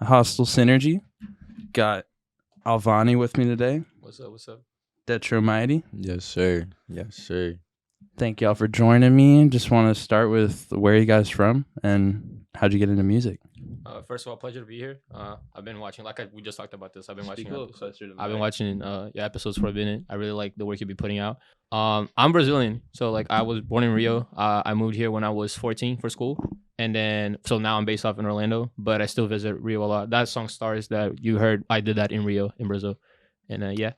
Hostile Synergy. Got Alvane with me today. What's up? What's up? Detro Mighty. Yes, sir. Yes, sir. Thank y'all for joining me. Just want to start with where you guys from and how'd you get into music? First of all, pleasure to be here. I've been watching, we just talked about this. I've been watching. Episodes for a minute. I really like the work you've been putting out. I'm Brazilian, so I was born in Rio. I moved here when I was 14 for school, and then so now I'm based off in Orlando, but I still visit Rio a lot. That song "Stars" that you heard, I did that in Rio, in Brazil, and Yeah.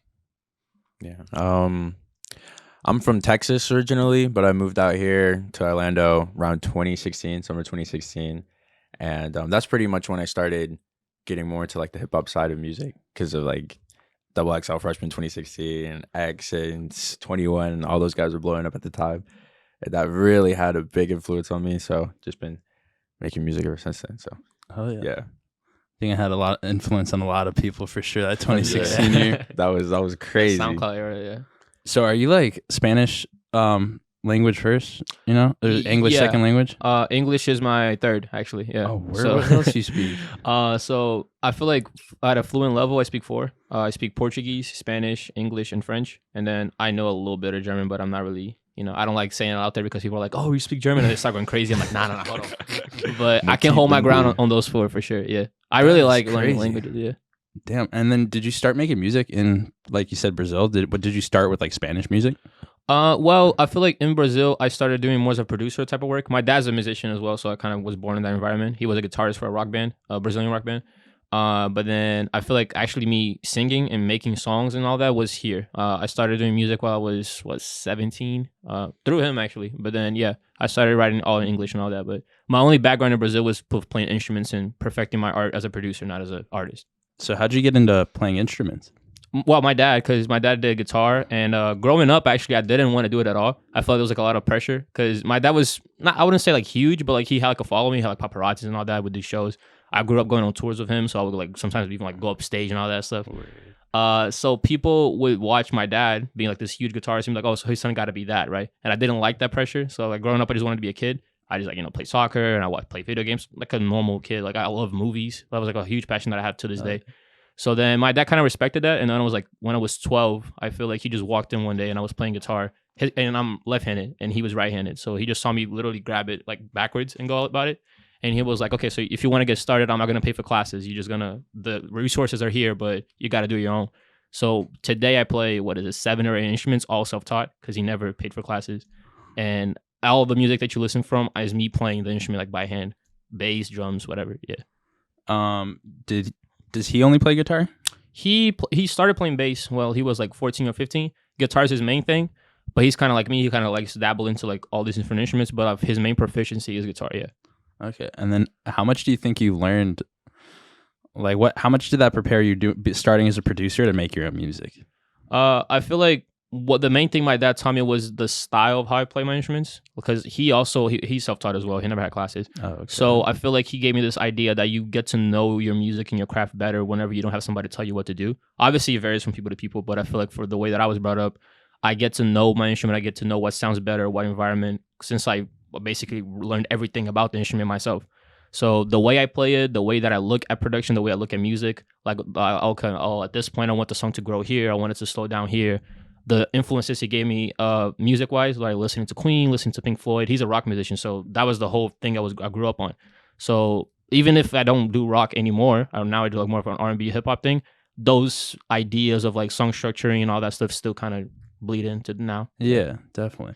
I'm from Texas originally, but I moved out here to Orlando around 2016, summer 2016. And that's pretty much when I started getting more into the hip hop side of music because of Double XL Freshman 2016, X and 21, and all those guys were blowing up at the time. And that really had a big influence on me. So just been making music ever since then. So yeah. I think I had a lot of influence on a lot of people for sure. That 2016 year. That was crazy. SoundCloud era, yeah. So are you Spanish language first, or English second language? English is my third, actually. Yeah. Oh, what else do you speak? So I feel like at a fluent level, I speak four. I speak Portuguese, Spanish, English, and French. And then I know a little bit of German, but I'm not really, I don't like saying it out there because people are like, "Oh, you speak German," and they start going crazy. I'm like, nah, hold on. But I can hold my ground on those four for sure. Yeah, I really like learning languages. Yeah. Damn. And then did you start making music in, like you said, Brazil? Did you start with Spanish music? Well, I feel like in Brazil, I started doing more as a producer type of work. My dad's a musician as well, so I kind of was born in that environment. He was a guitarist for a rock band, a Brazilian rock band. But then I feel like actually me singing and making songs and all that was here. I started doing music while I was 17, through him actually. But then yeah, I started writing all in English and all that. But my only background in Brazil was playing instruments and perfecting my art as a producer, not as an artist. So how'd you get into playing instruments? Well, because my dad did guitar, and growing up, actually, I didn't want to do it at all. I felt there was a lot of pressure because my dad was not, I wouldn't say huge, but he had a following. He had paparazzis and all that with these shows. I grew up going on tours with him, so I would sometimes even go up stage and all that stuff. So people would watch my dad being this huge guitarist and be like, "Oh, so his son got to be that, right?" And I didn't like that pressure. So growing up, I just wanted to be a kid. I just play soccer and I play video games like a normal kid. I love movies. That was a huge passion that I have to this day. So then my dad kind of respected that. And then I was when I was 12, I feel he just walked in one day and I was playing guitar and I'm left-handed and he was right-handed. So he just saw me literally grab it backwards and go about it. And he was like, "Okay, so if you want to get started, I'm not going to pay for classes. You're just the resources are here, but you got to do your own." So today I play, 7 or 8 instruments, all self-taught because he never paid for classes. And all the music that you listen from is me playing the instrument by hand, bass, drums, whatever. Yeah. Does he only play guitar? He started playing bass while he was 14 or 15. Guitar is his main thing, but he's kind of like me. He kind of likes to dabble into all these different instruments, but his main proficiency is guitar. Yeah. Okay, and then how much do you think you learned? How much did that prepare you starting as a producer to make your own music? I feel what the main thing my dad taught me was the style of how I play my instruments because he's self-taught as well. He never had classes. Oh, okay. So I feel he gave me this idea that you get to know your music and your craft better whenever you don't have somebody tell you what to do. Obviously, it varies from people to people, but I feel for the way that I was brought up, I get to know my instrument. I get to know what sounds better, what environment, since I basically learned everything about the instrument myself. So the way I play it, the way that I look at production, the way I look at music, at this point, I want the song to grow here. I want it to slow down here. The influences he gave me music-wise, listening to Queen, listening to Pink Floyd. He's a rock musician, so that was the whole thing I grew up on. So even if I don't do rock anymore, now I do more of an R&B hip-hop thing, those ideas of song structuring and all that stuff still kind of bleed into now. Yeah, definitely.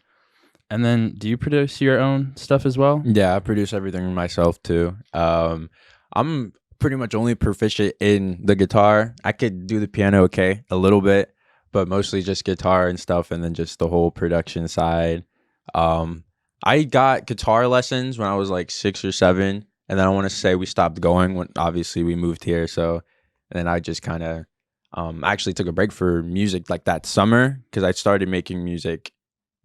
And then do you produce your own stuff as well? Yeah, I produce everything myself too. I'm pretty much only proficient in the guitar. I could do the piano a little bit, but mostly just guitar and stuff, and then just the whole production side. I got guitar lessons when I was 6 or 7, and then I want to say we stopped going when obviously we moved here. So, and then I just kind of actually took a break for music that summer because I started making music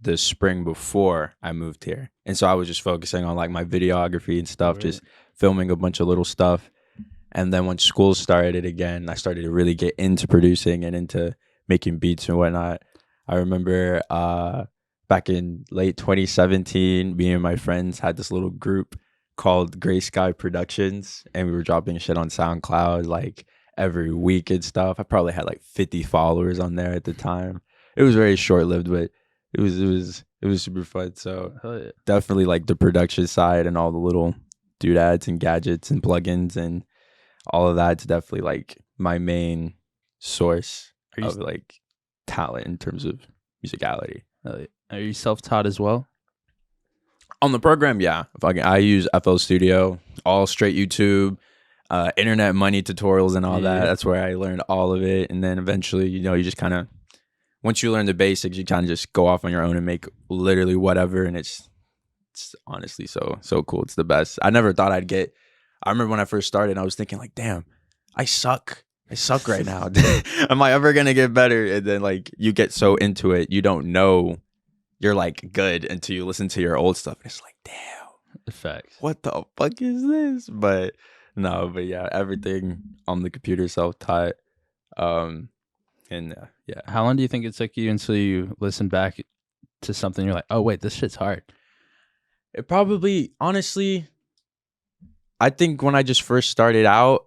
the spring before I moved here, and so I was just focusing on my videography and stuff, Really? Just filming a bunch of little stuff. And then when school started again, I started to really get into producing and into making beats and whatnot. I remember back in late 2017, me and my friends had this little group called Gray Sky Productions, and we were dropping shit on SoundCloud like every week and stuff. I probably had like 50 followers on there at the time. It was very short lived, but it was super fun. So Hell yeah. definitely like the production side and all the little doodads and gadgets and plugins and all of that's definitely like my main source of like talent in terms of musicality. Hell yeah. Are you self-taught as well? On the program, yeah. I use FL Studio, all straight YouTube, internet money tutorials and all that. That's where I learned all of it. And then eventually, you know, you just kind of, once you learn the basics, you kind of just go off on your own and make literally whatever. And it's honestly so cool. It's the best. I never thought I'd get. I remember when I first started, I was thinking like, damn, I suck right now. Am I ever gonna get better? And then like you get so into it, you don't know you're like good until you listen to your old stuff. And it's like, damn, Facts. what the fuck is this? But no, but yeah, everything on the computer self-taught. And yeah. How long do you think it took you until you listened back to something you're like, oh wait, this shit's hard? It probably, honestly, I think when I just first started out,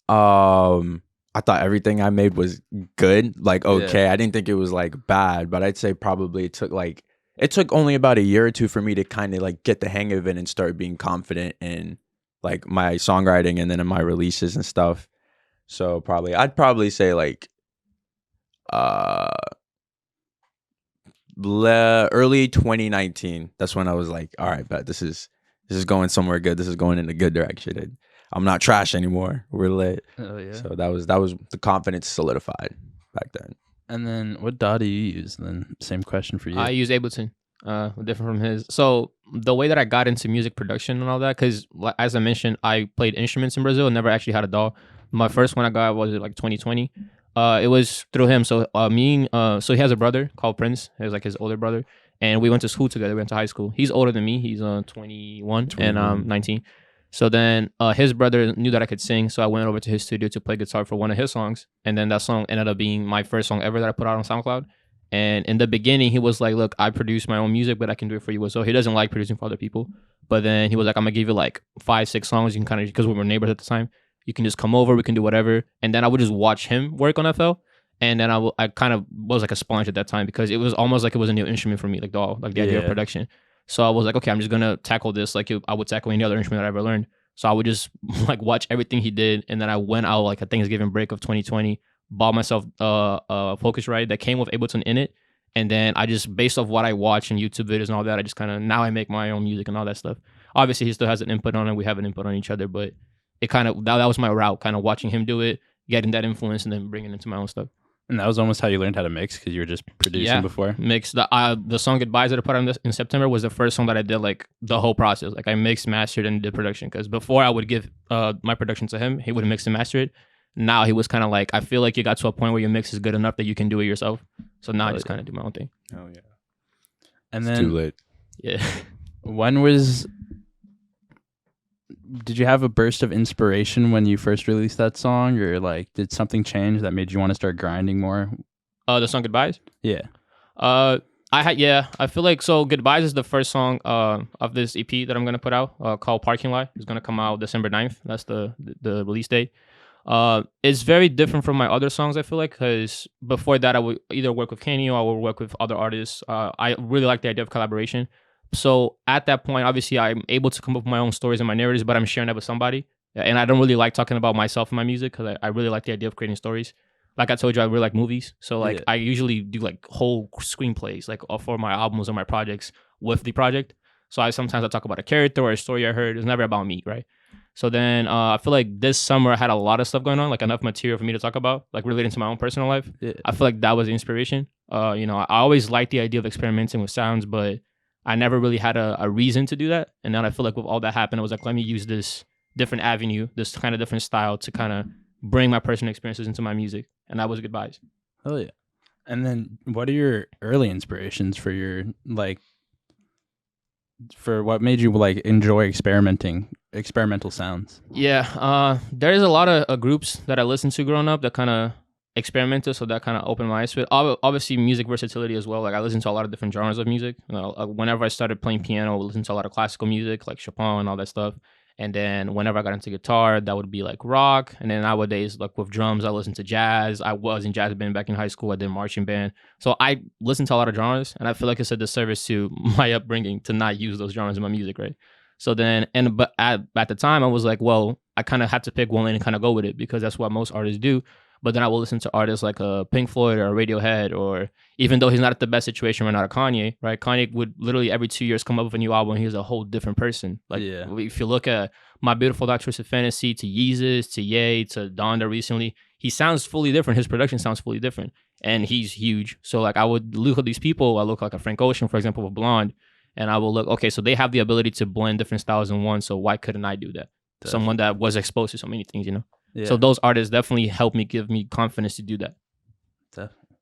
I thought everything I made was good, like okay. Yeah. I didn't think it was like bad, but I'd say probably it took only about a year or two for me to kind of like get the hang of it and start being confident in like my songwriting and then in my releases and stuff. So I'd probably say like early 2019. That's when I was like, all right, bet this is going somewhere good. This is going in a good direction. And I'm not trash anymore. We're lit. Oh yeah. So that was the confidence solidified back then. And then what DAW do you use? And then same question for you. I use Ableton. Different from his. So the way that I got into music production and all that, because as I mentioned, I played instruments in Brazil and never actually had a DAW. My first one I got was like 2020. It was through him. So so he has a brother called Prince. He was like his older brother, and we went to school together. We went to high school. He's older than me. He's 21 and I'm 19. So then his brother knew that I could sing, so I went over to his studio to play guitar for one of his songs, and then that song ended up being my first song ever that I put out on SoundCloud. And in the beginning, he was like, look, I produce my own music, but I can do it for you. So he doesn't like producing for other people. But then he was like, I'm going to give you like 5-6 songs. You can kind of, because we were neighbors at the time, you can just come over, we can do whatever. And then I would just watch him work on FL. And then I kind of was like a sponge at that time because it was almost like it was a new instrument for me, like the idea of production. So I was like, okay, I'm just going to tackle this like I would tackle any other instrument that I ever learned. So I would just like watch everything he did. And then I went out like a Thanksgiving break of 2020, bought myself a Focusrite that came with Ableton in it. And then I just, based off what I watch and YouTube videos and all that, I just kind of, now I make my own music and all that stuff. Obviously, he still has an input on it. We have an input on each other, but it kind of, that was my route, kind of watching him do it, getting that influence, and then bringing it into my own stuff. And that was almost how you learned how to mix because you were just producing before? Mix. The song Goodbyes that I put out in September was the first song that I did like the whole process. Like I mixed, mastered, and did production because before I would give my production to him, he would mix and master it. Now he was kind of like, I feel like you got to a point where your mix is good enough that you can do it yourself. So now I just kind of do my own thing. Oh yeah. And it's then too late. Yeah. Did you have a burst of inspiration when you first released that song, or like did something change that made you want to start grinding more? The song Goodbyes? Yeah. I feel like, so Goodbyes is the first song of this EP that I'm going to put out called Parking Lot. It's going to come out December 9th. That's the release date. It's very different from my other songs, I feel like, because before that I would either work with Kenny or I would work with other artists. I really like the idea of collaboration. So at that point, obviously, I'm able to come up with my own stories and my narratives, but I'm sharing that with somebody. And I don't really like talking about myself and my music because I really like the idea of creating stories. Like I told you, I really like movies. So like I usually do like whole screenplays like for my albums or my projects with the project. So sometimes I talk about a character or a story I heard. It's never about me, right? So then I feel like this summer I had a lot of stuff going on, like enough material for me to talk about, like relating to my own personal life. Yeah. I feel like that was the inspiration. I always liked the idea of experimenting with sounds, but I never really had a reason to do that. And then I feel like with all that happened, I was like, let me use this different avenue, this kind of different style to kind of bring my personal experiences into my music. And that was Goodbyes. Oh, yeah. And then what are your early inspirations for your, like, for what made you, like, enjoy experimental sounds? Yeah. There's a lot of groups that I listened to growing up that kind of experimental, so that kind of opened my eyes to it. Obviously, music versatility as well. Like I listen to a lot of different genres of music. You know, whenever I started playing piano, I would listen to a lot of classical music, like Chopin and all that stuff. And then whenever I got into guitar, that would be like rock. And then nowadays, like with drums, I listen to jazz. I was in jazz band back in high school. I did marching band. So I listen to a lot of genres, and I feel like it's a disservice to my upbringing to not use those genres in my music, right? So then, but at the time, I was like, well, I kind of had to pick one lane and kind of go with it because that's what most artists do. But then I will listen to artists like Pink Floyd or Radiohead, or even though he's not at the best situation right now, Kanye, right? Kanye would literally every 2 years come up with a new album, and he's a whole different person. Like if you look at My Beautiful Dark Twisted Fantasy, to Yeezus, to Ye, to Donda recently, he sounds fully different. His production sounds fully different, and he's huge. So like I would look at these people. I look like a Frank Ocean, for example, with Blonde, and I will look, okay, so they have the ability to blend different styles in one. So why couldn't I do that? Definitely. Someone that was exposed to so many things, you know. Yeah. So those artists definitely helped me, give me confidence to do that. Definitely.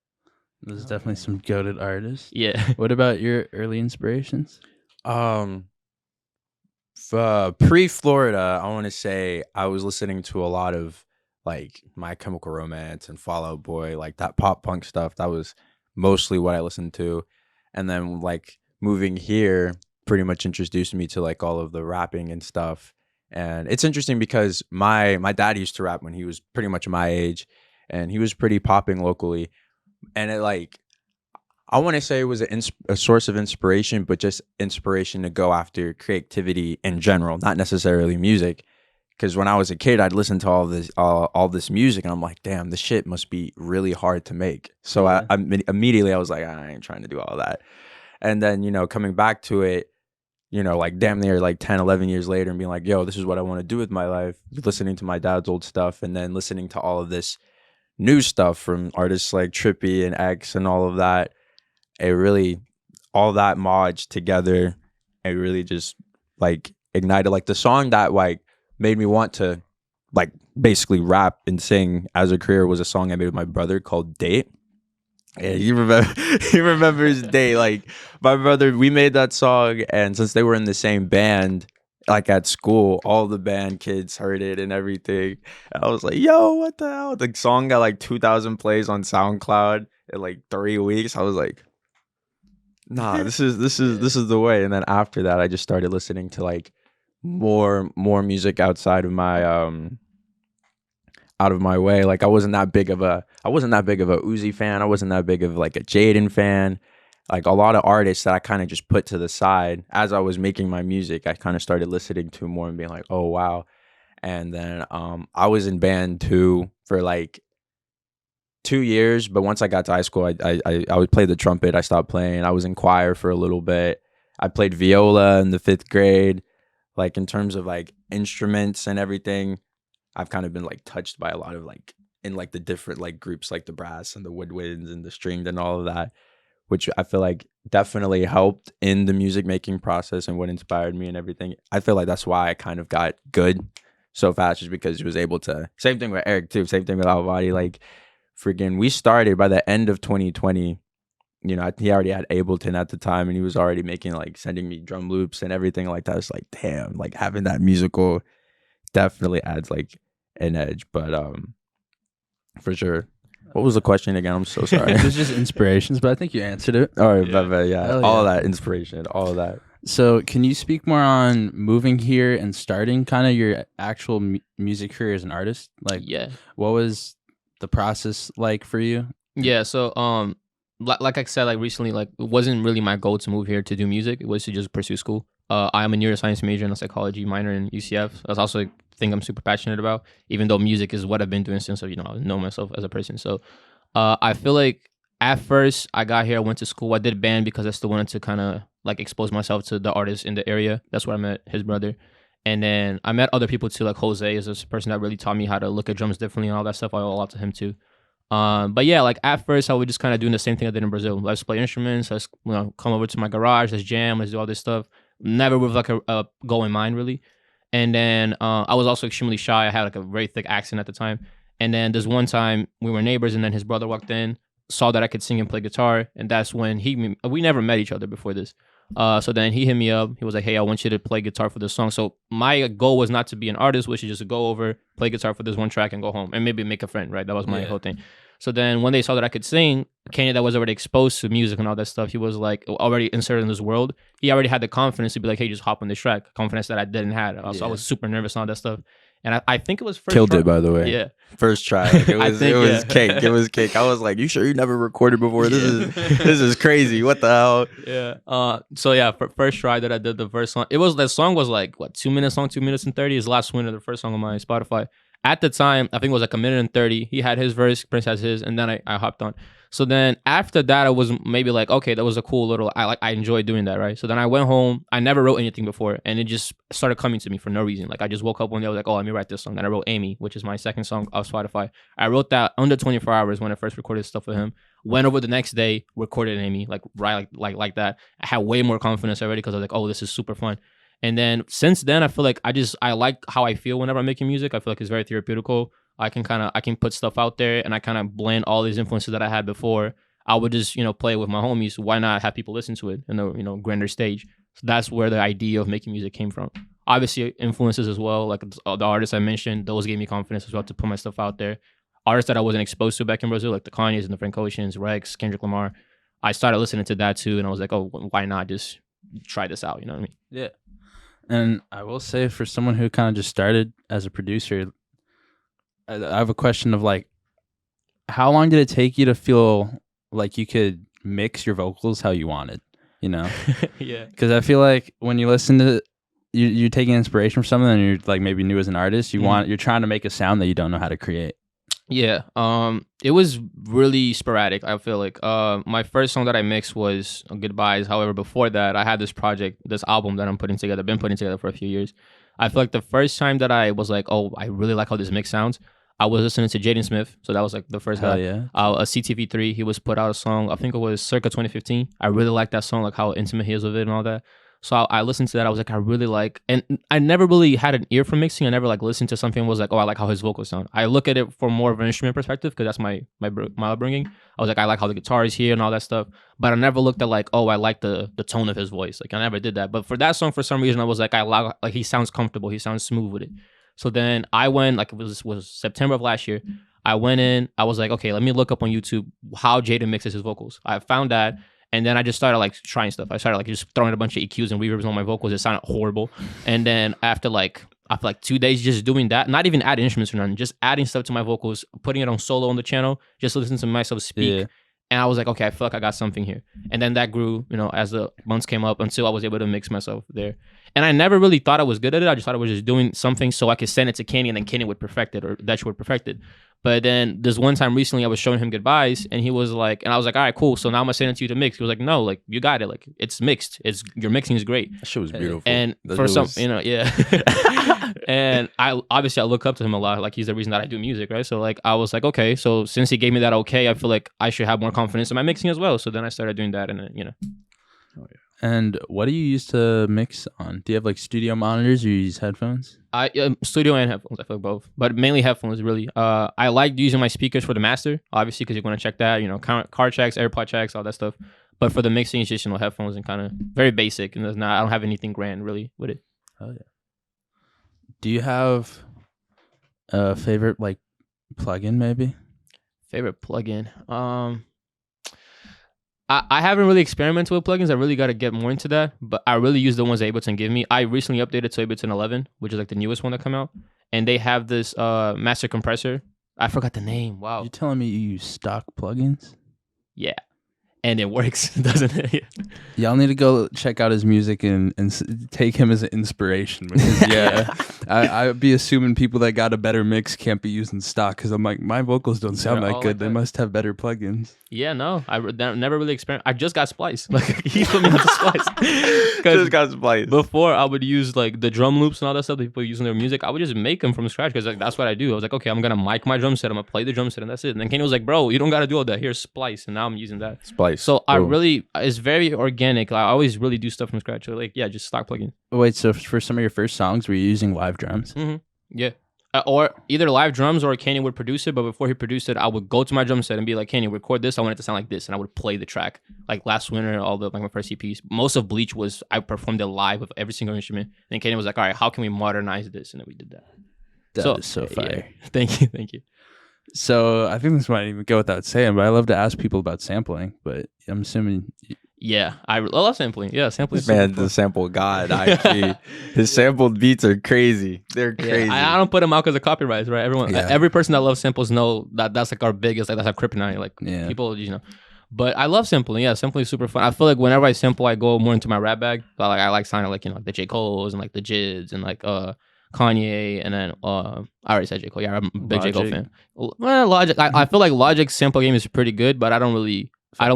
There's definitely some goated artists. Yeah. What about your early inspirations? Pre-Florida, I want to say I was listening to a lot of like My Chemical Romance and Fall Out Boy, like that pop punk stuff. That was mostly what I listened to. And then like moving here pretty much introduced me to like all of the rapping and stuff. And it's interesting because my dad used to rap when he was pretty much my age, and he was pretty popping locally. And it like, I want to say it was a source of inspiration, but just inspiration to go after creativity in general, not necessarily music. Because when I was a kid, I'd listen to all this music, and I'm like, damn, this shit must be really hard to make. So I immediately I was like, I ain't trying to do all that. And then, you know, coming back to it, you know, like damn near like 10, 11 years later, and being like, yo, this is what I want to do with my life. Listening to my dad's old stuff, and then listening to all of this new stuff from artists like Trippy and X and all of that. It really, all that modged together, it really just like ignited like the song that like made me want to like basically rap and sing as a career was a song I made with my brother called Date. Yeah, he remembers Date. Like my brother, we made that song, and since they were in the same band, like at school, all the band kids heard it and everything. And I was like, yo, what the hell? The song got like 2,000 plays on SoundCloud in like 3 weeks. I was like, nah, this is the way. And then after that, I just started listening to like more music outside of my out of my way. Like I wasn't that big of a Uzi fan. I wasn't that big of like a Jaden fan. Like a lot of artists that I kind of just put to the side as I was making my music, I kind of started listening to more and being like, oh wow. And then I was in band too for like 2 years, but once I got to high school, I would play the trumpet. I stopped playing. I was in choir for a little bit. I played viola in the 5th grade. Like in terms of like instruments and everything, I've kind of been like touched by a lot of like in like the different like groups like the brass and the woodwinds and the stringed and all of that, which I feel like definitely helped in the music making process and what inspired me and everything. I feel like that's why I kind of got good so fast, just because he was able to. Same thing with Eric too. Same thing with Alvane. Like freaking, we started by the end of 2020. You know, he already had Ableton at the time, and he was already making like sending me drum loops and everything like that. It's like, damn, like having that musical definitely adds like an edge. But for sure. What was the question again? I'm so sorry. It was just inspirations, but I think you answered it. All right, yeah. All of that inspiration, all of that. So can you speak more on moving here and starting kind of your actual music career as an artist? Like, what was the process like for you? Yeah, so like I said, like recently, like it wasn't really my goal to move here to do music. It was to just pursue school. I am a neuroscience major and a psychology minor in UCF. That's also a thing I'm super passionate about, even though music is what I've been doing since I know myself as a person. So I feel like at first I got here, I went to school. I did band because I still wanted to kind of like expose myself to the artists in the area. That's where I met his brother. And then I met other people too, like Jose is this person that really taught me how to look at drums differently and all that stuff. I owe a lot to him too. But yeah, like at first I was just kind of doing the same thing I did in Brazil. Let's play instruments. Let's come over to my garage. Let's jam. Let's do all this stuff. Never with like a goal in mind really. And then I was also extremely shy. I had like a very thick accent at the time. And then this one time we were neighbors, and then his brother walked in, saw that I could sing and play guitar, and that's when we never met each other before this. So then he hit me up. He was like, hey, I want you to play guitar for this song. So my goal was not to be an artist, which is just to go over, play guitar for this one track and go home and maybe make a friend, right? That was my whole thing. So then when they saw that I could sing, Kenny that was already exposed to music and all that stuff, he was like already inserted in this world. He already had the confidence to be like, hey, just hop on this track. Confidence that I didn't have. So I was super nervous and all that stuff. And I think it was first killed try. it, by the way. Yeah. First try. Like, it was cake. It was cake. I was like, you sure you never recorded before? This is crazy. What the hell? Yeah. So yeah, first try that I did the first song. That song was like what, 2 minutes long, 2 minutes and 30 is last winter, the first song on my Spotify. At the time, I think it was like 1 minute and 30. He had his verse, Prince has his, and then I hopped on. So then after that, I was maybe like, okay, that was a cool little. I enjoyed doing that, right? So then I went home. I never wrote anything before, and it just started coming to me for no reason. Like I just woke up one day, I was like, oh, let me write this song. Then I wrote Amy, which is my second song off Spotify. I wrote that under 24 hours when I first recorded stuff with him. Went over the next day, recorded Amy, like right like that. I had way more confidence already because I was like, oh, this is super fun. And then since then, I feel like I like how I feel whenever I'm making music. I feel like it's very therapeutical. I can put stuff out there and I kind of blend all these influences that I had before. I would just, play with my homies. Why not have people listen to it in a, grander stage? So that's where the idea of making music came from. Obviously, influences as well. Like the artists I mentioned, those gave me confidence as well to put my stuff out there. Artists that I wasn't exposed to back in Brazil, like the Kanyes and the Frank Oceans, Rex, Kendrick Lamar. I started listening to that too. And I was like, oh, why not just try this out? You know what I mean? Yeah. And I will say for someone who kind of just started as a producer, I have a question of like, how long did it take you to feel like you could mix your vocals how you wanted, Yeah. Because I feel like when you listen to you're taking inspiration from something and you're like maybe new as an artist, you're trying to make a sound that you don't know how to create. Yeah. It was really sporadic. I feel like my first song that I mixed was Goodbyes. However, before that, I had this album that I'm putting together, been putting together for a few years. I feel like the first time that I was like, oh, I really like how this mix sounds, I was listening to Jaden Smith. So that was like the first guy. Yeah. A CTV3, he was put out a song, I think it was circa 2015. I really liked that song, like how intimate he is with it and all that. So I listened to that. I was like, I really like, and I never really had an ear for mixing. I never like listened to something and was like, oh, I like how his vocals sound. I look at it from more of an instrument perspective because that's my upbringing. I was like, I like how the guitar is here and all that stuff. But I never looked at like, oh, I like the tone of his voice. Like I never did that. But for that song, for some reason, I was like, like he sounds comfortable. He sounds smooth with it. So then I went, like it was September of last year. I went in. I was like, okay, let me look up on YouTube how Jaden mixes his vocals. I found that. And then I just started like trying stuff. I started like just throwing a bunch of EQs and reverbs on my vocals. It sounded horrible. And then after 2 days just doing that, not even adding instruments or nothing, just adding stuff to my vocals, putting it on solo on the channel, just listening to myself speak. Yeah. And I was like, okay, I feel like I got something here. And then that grew, as the months came up until I was able to mix myself there. And I never really thought I was good at it. I just thought I was just doing something so I could send it to Kenny and then Kenny would perfect it or FtDetro would perfect it. But then this one time recently I was showing him Goodbyes and he was like, and I was like, all right, cool. So now I'm gonna send it to you to mix. He was like, no, like you got it. Like it's mixed. Your mixing is great. That shit was beautiful. And for some, yeah. And I look up to him a lot. Like he's the reason that I do music, right? So like I was like, okay, so since he gave me that okay, I feel like I should have more confidence in my mixing as well. So then I started doing that and then, Oh yeah. And what do you use to mix on? Do you have like studio monitors or you use headphones? Studio and headphones. I feel like both, but mainly headphones really. I like using my speakers for the master, obviously, because you're going to check that, car checks, AirPod checks, all that stuff. But for the mixing, it's just, headphones and kind of very basic. And I don't have anything grand really with it. Oh yeah. Do you have a favorite like plugin maybe? Favorite plugin? I haven't really experimented with plugins. I really got to get more into that. But I really use the ones that Ableton give me. I recently updated to Ableton 11, which is like the newest one that came out. And they have this master compressor. I forgot the name. Wow. You're telling me you use stock plugins? Yeah. And it works, doesn't it? Y'all need to go check out his music and take him as an inspiration. Because, yeah, I'd be assuming people that got a better mix can't be using stock because I'm like, my vocals don't sound that good. They must have better plugins. Yeah, no, I never really experimented. I just got Splice. Like he put me on the Splice. Just got Splice. Before I would use like the drum loops and all that stuff that people use in their music. I would just make them from scratch because like that's what I do. I was like, okay, I'm gonna mic my drum set. I'm gonna play the drum set and that's it. And then Kenny was like, bro, you don't gotta do all that. Here's Splice, and now I'm using that. Splice. So it's very organic. I always really do stuff from scratch. So like, yeah, just stock plugin. Wait, so for some of your first songs, were you using live drums? Mm-hmm. Yeah. Or either live drums or Kanye would produce it. But before he produced it, I would go to my drum set and be like, Kanye, record this. I want it to sound like this, and I would play the track. Like last winter, all the like my first EPs. Most of Bleach was I performed it live with every single instrument. And Kanye was like, all right, how can we modernize this? And then we did that. That is so fire. Yeah. Thank you. So I think this might even go without saying, but I love to ask people about sampling. But I'm assuming. Yeah, I love sampling. Yeah, sampling. Man, the sample god. His sampled beats are crazy. They're crazy. Yeah, I don't put them out because of copyrights, right? Every person that loves samples know that that's like our biggest, like that's our kryptonite. Like people, But I love sampling. Yeah, sampling is super fun. I feel like whenever I sample, I go more into my rap bag. But like I like sounding like like the J. Cole's and like the Jids and like Kanye, and then I already said J. Cole. Yeah, I'm a big J. Cole fan. Well, Logic. I feel like Logic's sample game is pretty good, but I don't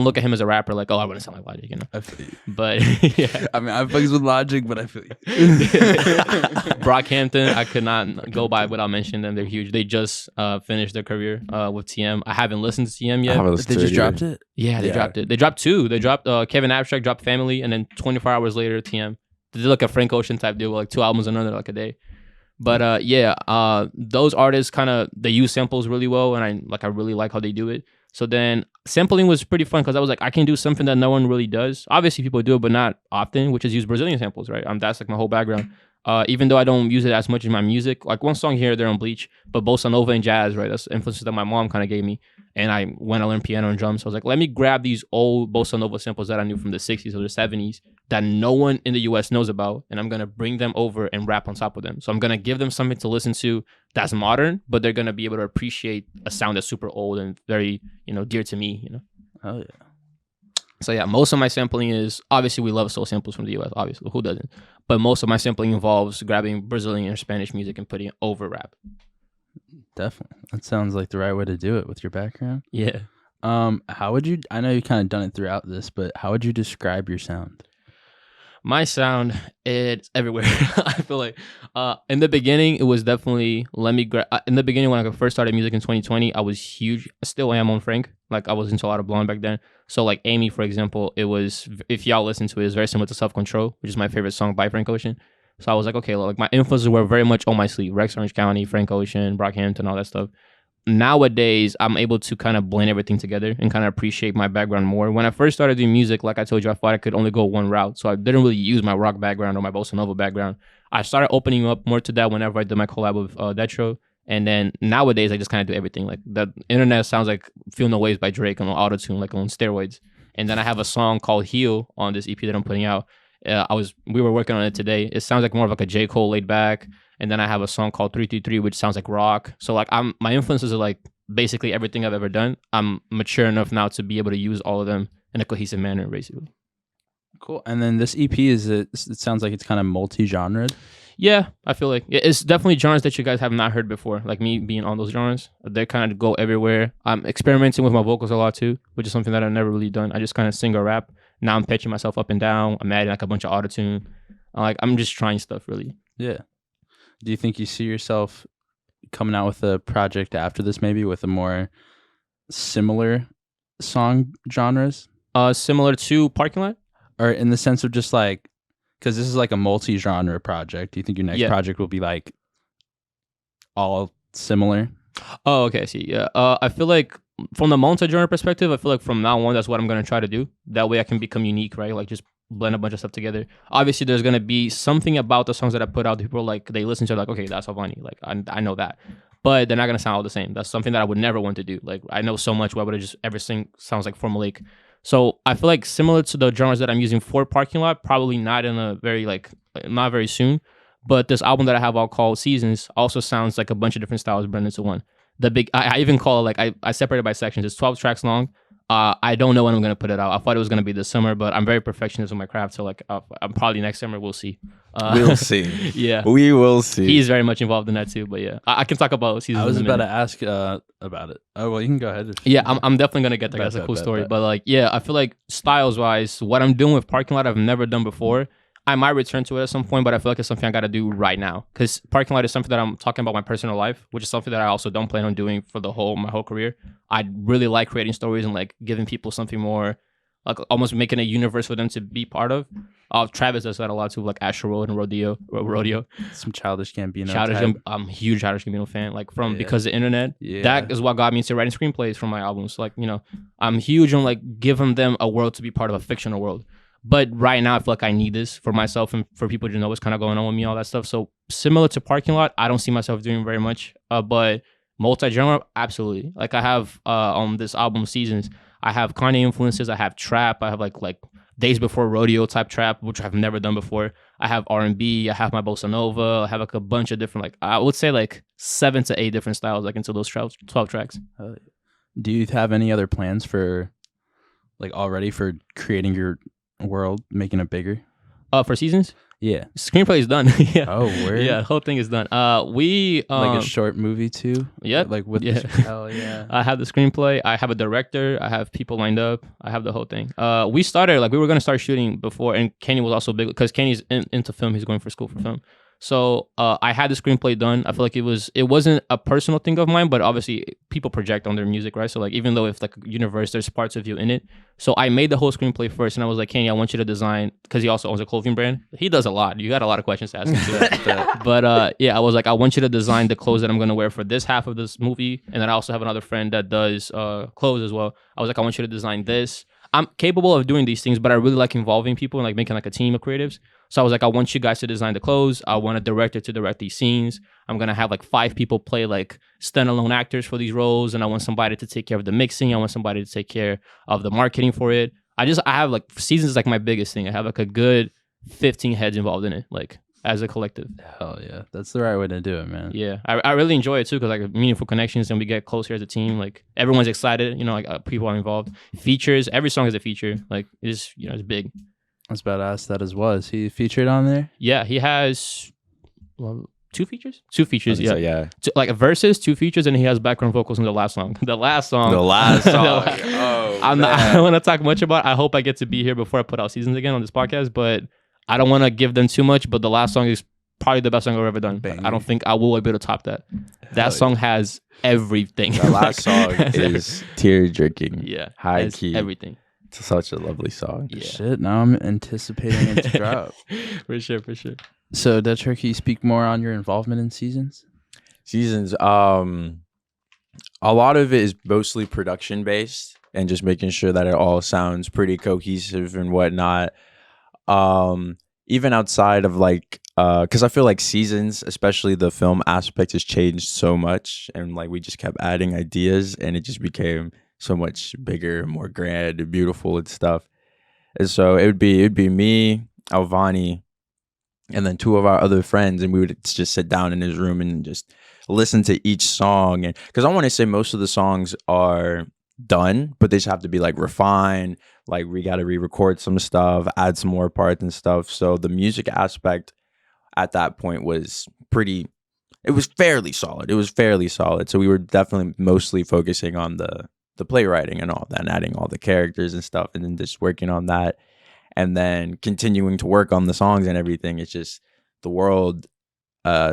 look at him as a rapper like, oh, I want to sound like Logic, I feel you. But yeah, I mean, I fucks with Logic, but I feel you. Brockhampton, I could not go by without mentioning them. They're huge. They just finished their career with TM. I haven't listened to TM yet. They just dropped it? Yeah, they dropped it. They dropped two. They dropped Kevin Abstract, dropped Family, and then 24 hours later, TM. They did like a Frank Ocean type deal with like 2 albums in under like a day. But those artists they use samples really well, and I really like how they do it. So then sampling was pretty fun because I was like, I can do something that no one really does. Obviously, people do it, but not often, which is use Brazilian samples, right? That's like my whole background. Even though I don't use it as much in my music, like one song here or there on Bleach, but bossa nova and jazz, right? That's influences that my mom kind of gave me. And I learned piano and drums. So I was like, let me grab these old bossa nova samples that I knew from the 60s or the 70s that no one in the US knows about. And I'm going to bring them over and rap on top of them. So I'm going to give them something to listen to that's modern, but they're going to be able to appreciate a sound that's super old and very, dear to me, Oh, yeah. So yeah, most of my sampling is, obviously we love soul samples from the US, obviously, who doesn't? But most of my sampling involves grabbing Brazilian or Spanish music and putting it over rap. Definitely. That sounds like the right way to do it with your background. Yeah. How would you, I know you kind of done it throughout this, but how would you describe your sound? My sound, it's everywhere. I feel like in the beginning, it was definitely in the beginning when I first started music in 2020, I was huge. I still am on Frank. Like I was into a lot of blonde back then. So like Amy, for example, it was, if y'all listen to it, it's very similar to Self Control, which is my favorite song by Frank Ocean. So I was like, okay, like my influences were very much on my sleeve. Rex Orange County, Frank Ocean, Brockhampton, all that stuff. Nowadays, I'm able to kind of blend everything together and kind of appreciate my background more. When I first started doing music, like I told you, I thought I could only go one route. So I didn't really use my rock background or my bossa nova background. I started opening up more to that whenever I did my collab with FtDetro. And then nowadays, I just kind of do everything. Like the internet sounds like Feel No Waves by Drake on autotune, like on steroids. And then I have a song called Heal on this EP that I'm putting out. We were working on it today. It sounds like more of like a J. Cole laid back. And then I have a song called 333, which sounds like rock. So like my influences are like basically everything I've ever done. I'm mature enough now to be able to use all of them in a cohesive manner, basically. Cool. And then this EP it sounds like it's kind of multi-genred. Yeah, I feel like it's definitely genres that you guys have not heard before. Like me being on those genres, they kind of go everywhere. I'm experimenting with my vocals a lot too, which is something that I've never really done. I just kind of sing or rap. Now I'm pitching myself up and down. I'm adding like a bunch of autotune. I'm just trying stuff really. Yeah. Do you think you see yourself coming out with a project after this, maybe with a more similar song genres? Similar to Parking Lot? Or in the sense of just like, because this is like a multi-genre project. Do you think your next project will be like all similar? Oh, okay. I see. Yeah. I feel like from the multi-genre perspective, I feel like from now on, that's what I'm going to try to do. That way I can become unique, right? Like just blend a bunch of stuff together. Obviously, there's going to be something about the songs that I put out that people like, they listen to like, okay, that's Alvane. Like, I know that. But they're not going to sound all the same. That's something that I would never want to do. Like, I know so much. Why would I just ever sing sounds like formulaic? So I feel like similar to the genres that I'm using for Parking Lot, probably not in a very not very soon. But this album that I have all called Seasons also sounds like a bunch of different styles blended into one. I even call it like I separated by sections. It's 12 tracks long. I don't know when I'm gonna put it out. I thought it was gonna be this summer, but I'm very perfectionist with my craft. So like, I'm probably next summer. We'll see. We'll see. Yeah, we will see. He's very much involved in that too. But yeah, I can talk about Seasons. I was about to ask about it. Oh well, you can go ahead. Yeah, I'm definitely gonna get there. That's a cool story. But like, yeah, I feel like styles wise, what I'm doing with Parking Lot, I've never done before. I might return to it at some point, but I feel like it's something I got to do right now because Parking Lot is something that I'm talking about my personal life, which is something that I also don't plan on doing for my whole career. I really like creating stories and like giving people something more like almost making a universe for them to be part of. Travis does that a lot too, like Astro Road and Rodeo. Some Childish Gambino. I'm a huge Childish Gambino fan. Like from because of the internet, Yeah. that is what got me into writing screenplays for my albums. Like, you know, I'm huge on like giving them a world to be part of, a fictional world. But right now, I feel like I need this for myself and for people to know what's kind of going on with me, all that stuff. So similar to Parking Lot, I don't see myself doing very much. But multi-genre, absolutely. Like I have on this album Seasons, I have Kanye influences. I have trap. I have like Days Before Rodeo type trap, which I've never done before. I have R&B. I have my bossa nova. I have like a bunch of different, like I would say like 7 to 8 different styles, like into those 12 tracks. Do you have any other plans for, like, already for creating your world, making it bigger? For Seasons? Yeah. Screenplay is done. Yeah. Oh, word. Yeah, the whole thing is done. We like a short movie too. Yeah. Like with Yeah. hell yeah. I have the screenplay. I have a director. I have people lined up. I have the whole thing. We started we were gonna start shooting before, and Kenny was also big because Kenny's into film. He's going for school for film. So I had the screenplay done. I feel like it wasn't a personal thing of mine, but obviously people project on their music, right? So like even though if like a universe, there's parts of you in it. So I made the whole screenplay first, and I was like, Kenny, I want you to design, because he also owns a clothing brand. He does a lot. You got a lot of questions to ask him too. But yeah, I was like, I want you to design the clothes that I'm gonna wear for this half of this movie, and then I also have another friend that does clothes as well. I was like, I want you to design this. I'm capable of doing these things, but I really like involving people and like making like a team of creatives. So I was like, I want you guys to design the clothes. I want a director to direct these scenes. I'm going to have like 5 people play like standalone actors for these roles. And I want somebody to take care of the mixing. I want somebody to take care of the marketing for it. I have like Seasons is like my biggest thing. I have like a good 15 heads involved in it, like as a collective. Hell yeah. That's the right way to do it, man. Yeah. I really enjoy it too, because like meaningful connections and we get closer as a team. Like everyone's excited, you know, like people are involved. Features, every song is a feature. Like it's, you know, it's big. I was about to ask that as well. Is he featured on there? Yeah, he has 2 features? 2 features, yeah. So, yeah. Like verses, 2 features, and he has background vocals in the last song. The last song. Oh, I don't want to talk much about it. I hope I get to be here before I put out Seasons again on this podcast, but I don't want to give them too much. But the last song is probably the best song I've ever done. Banger. I don't think I will be able to top that. That song has everything. The last song is tear-jerking. Yeah. High key. Everything. It's such a lovely song. Yeah. Shit, now I'm anticipating it to drop. For sure. So, Detro, can you speak more on your involvement in Seasons? Seasons, a lot of it is mostly production based and just making sure that it all sounds pretty cohesive and whatnot. Even outside of like, because I feel like Seasons, especially the film aspect, has changed so much, and like we just kept adding ideas, and it just became so much bigger, more grand, and beautiful and stuff. And so it'd be me, Alvane, and then 2 of our other friends, and we would just sit down in his room and just listen to each song. And because I want to say most of the songs are done, but they just have to be like refined. Like we got to re-record some stuff, add some more parts and stuff. So the music aspect at that point was fairly solid. So we were definitely mostly focusing on the playwriting and all that, and adding all the characters and stuff, and then just working on that, and then continuing to work on the songs and everything. It's just the world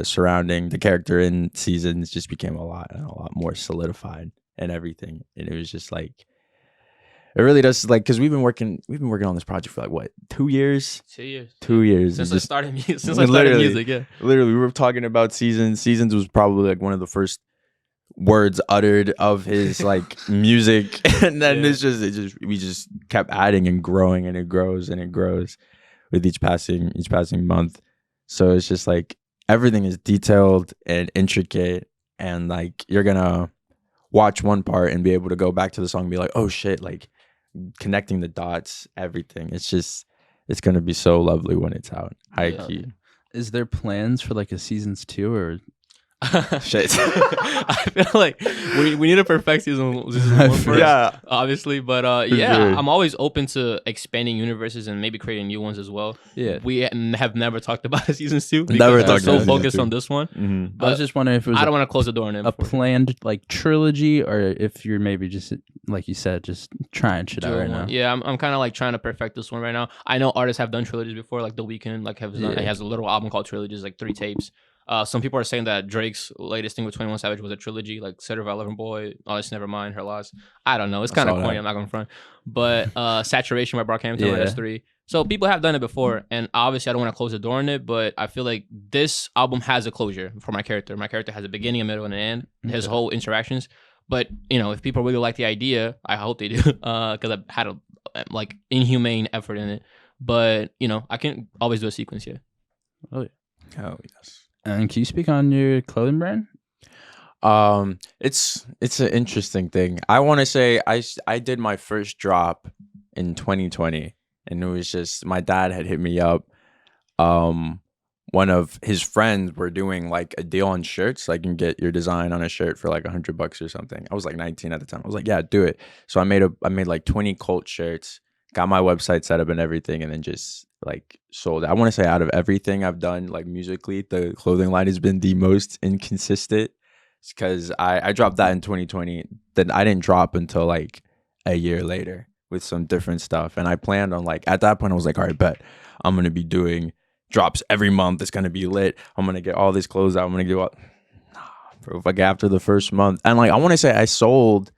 surrounding the character in Seasons just became a lot more solidified and everything. And it was just like, it really does, like, because we've been working on this project for like what, 2 years? 2 years. 2 years. Since I started music. Literally, Yeah. Literally, we were talking about Seasons. Seasons was probably like one of the first words uttered of his like music, and then we just kept adding and growing, and it grows with each passing month. So it's just like everything is detailed and intricate, and like you're gonna watch one part and be able to go back to the song and be like, oh shit, like connecting the dots, everything. It's gonna be so lovely when it's out. High key. Is there plans for like a Seasons 2 or? Shit. I feel like we need to perfect season 1 first, Yeah, obviously, but sure. I'm always open to expanding universes and maybe creating new ones as well. Yeah, we have never talked about a Seasons 2 because Never we're talked so about focused season on this one. Mm-hmm. I was just wondering if it was I don't want to close the door on it. a planned like trilogy, or if you're maybe just, like you said, just trying shit out right now. Yeah, I'm kind of like trying to perfect this one right now. I know artists have done trilogies before, like The Weeknd, like he has a little album called Trilogies, like 3 tapes. Some people are saying that Drake's latest thing with 21 Savage was a trilogy, like Certified Lover Boy, All This Never Mind, Her Loss. I don't know. It's kind of corny. I'm not going to front. But Saturation by Brockhampton, Yeah. S3. So people have done it before, and obviously I don't want to close the door on it, but I feel like this album has a closure for my character. My character has a beginning, a middle, and an end. His Okay. whole interactions. But, you know, if people really like the idea, I hope they do, because I've had a like inhumane effort in it. But, you know, I can always do a sequence here. Oh yes. And can you speak on your clothing brand? It's an interesting thing. I want to say I did my first drop in 2020, and it was just my dad had hit me up. One of his friends were doing like a deal on shirts. Like you can get your design on a shirt for like $100 or something. I was like 19 at the time. I was like, yeah, do it. So I made like 20 cult shirts, got my website set up and everything, and then just like sold it. I want to say out of everything I've done, like musically, the clothing line has been the most inconsistent. It's because I dropped that in 2020. Then I didn't drop until like a year later with some different stuff. And I planned on like, at that point, I was like, all right, bet I'm going to be doing drops every month. It's going to be lit. I'm going to get all these clothes out. I'm going to do all, bro, like after the first month. And like, I want to say I sold,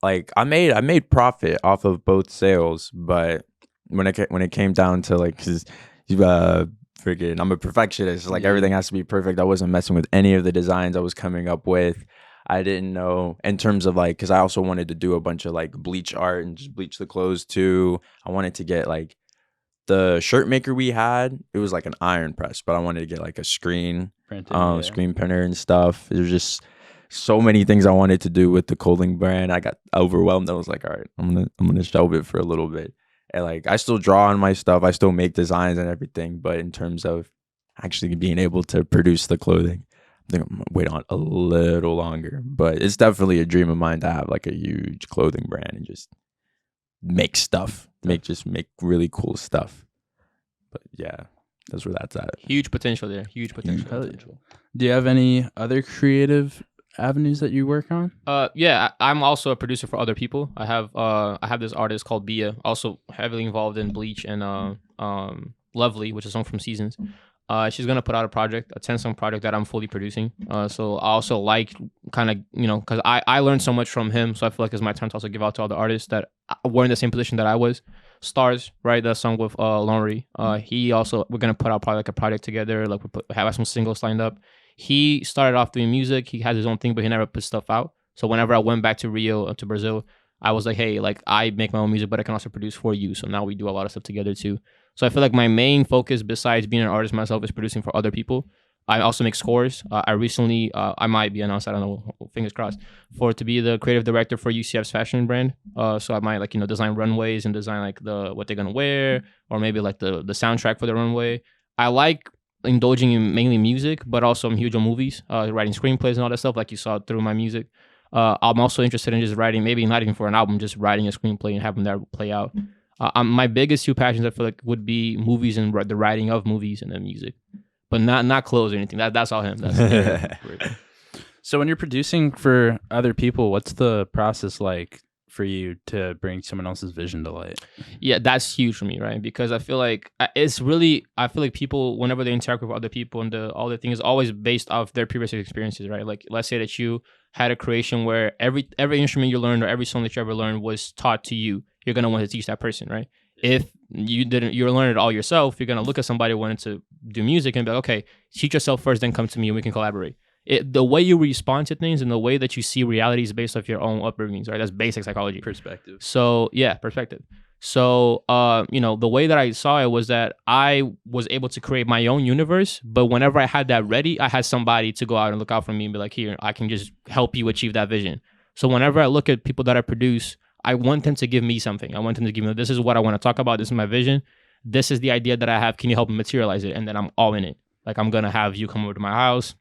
like I made profit off of both sales. But when it came down to like, cause freaking, I'm a perfectionist. Like everything has to be perfect. I wasn't messing with any of the designs I was coming up with. I didn't know in terms of like, because I also wanted to do a bunch of like bleach art and just bleach the clothes too. I wanted to get like the shirt maker we had. It was like an iron press, but I wanted to get like a screen printer and stuff. There's just so many things I wanted to do with the clothing brand. I got overwhelmed. I was like, all right, I'm gonna shelve it for a little bit. And like I still draw on my stuff. I still make designs and everything. But in terms of actually being able to produce the clothing, I think I'm gonna wait on a little longer. But it's definitely a dream of mine to have like a huge clothing brand and just make stuff. Make really cool stuff. But yeah, that's where that's at. Huge potential there. Huge potential. Do you have any other creative avenues that you work on? Yeah, I'm also a producer for other people. I have this artist called Bia, also heavily involved in Bleach and Lovely, which is a song from Seasons. She's gonna put out a project, a 10-song project that I'm fully producing. So I also like kind of, you know, because I learned so much from him. So I feel like it's my turn to also give out to other artists that were in the same position that I was. Stars, right? That song with Lonry. We're gonna put out probably like a project together. Like have some singles lined up. He started off doing music. He has his own thing, but he never put stuff out. So whenever I went back to Rio, to Brazil, I was like, hey, like I make my own music, but I can also produce for you. So now we do a lot of stuff together too. So I feel like my main focus, besides being an artist myself, is producing for other people. I also make scores. I recently, I might be announced, I don't know, fingers crossed, to be the creative director for UCF's fashion brand. So I might like, you know, design runways and design like what they're gonna wear, or maybe like the soundtrack for the runway. I like indulging in mainly music, but also I'm huge on movies, writing screenplays and all that stuff, like you saw through my music. I'm also interested in just writing, maybe not even for an album, just writing a screenplay and having that play out. My biggest two passions, I feel like, would be movies and the writing of movies and then music, but not clothes or anything. That's all him. So when you're producing for other people, what's the process like for you to bring someone else's vision to light? Yeah, that's huge for me, right? Because I feel like people, whenever they interact with other people and all the thing is always based off their previous experiences, right? Like let's say that you had a creation where every instrument you learned or every song that you ever learned was taught to you. You're gonna want to teach that person, right? If you learn it all yourself, you're gonna look at somebody who wanted to do music and be like, okay, teach yourself first, then come to me and we can collaborate. The way you respond to things and the way that you see reality is based off your own upbringings, right? That's basic psychology. Perspective. So yeah, perspective. So you know, the way that I saw it was that I was able to create my own universe, but whenever I had that ready, I had somebody to go out and look out for me and be like, here, I can just help you achieve that vision. So whenever I look at people that I produce, I want them to give me something. I want them to give me, this is what I want to talk about. This is my vision. This is the idea that I have. Can you help me materialize it? And then I'm all in it. Like I'm going to have you come over to my house.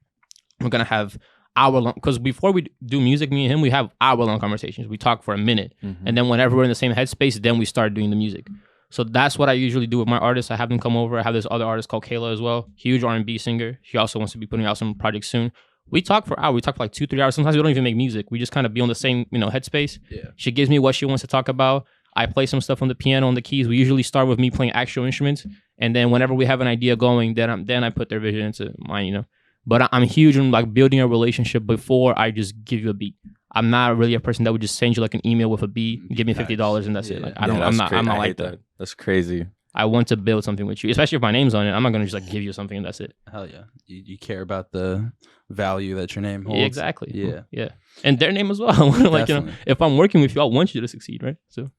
We're going to have hour-long, because before we do music, me and him, we have hour-long conversations. We talk for a minute. Mm-hmm. And then whenever we're in the same headspace, then we start doing the music. So that's what I usually do with my artists. I have them come over. I have this other artist called Kayla as well. Huge R&B singer. She also wants to be putting out some projects soon. We talk for hours. We talk for like 2-3 hours. Sometimes we don't even make music. We just kind of be on the same, you know, headspace. Yeah. She gives me what she wants to talk about. I play some stuff on the piano, on the keys. We usually start with me playing actual instruments, and then whenever we have an idea going, then I put their vision into mine. You know, But I'm huge in like building a relationship before I just give you a beat. I'm not really a person that would just send you like an email with a beat, give me $50 and that's it. Like I don't, I'm not like that. That's crazy. I want to build something with you, especially if my name's on it. I'm not gonna just like give you something and that's it. Hell yeah, you care about the value that your name holds. Yeah, exactly. Yeah, yeah, and their name as well. Like if I'm working with you, I want you to succeed, right? So.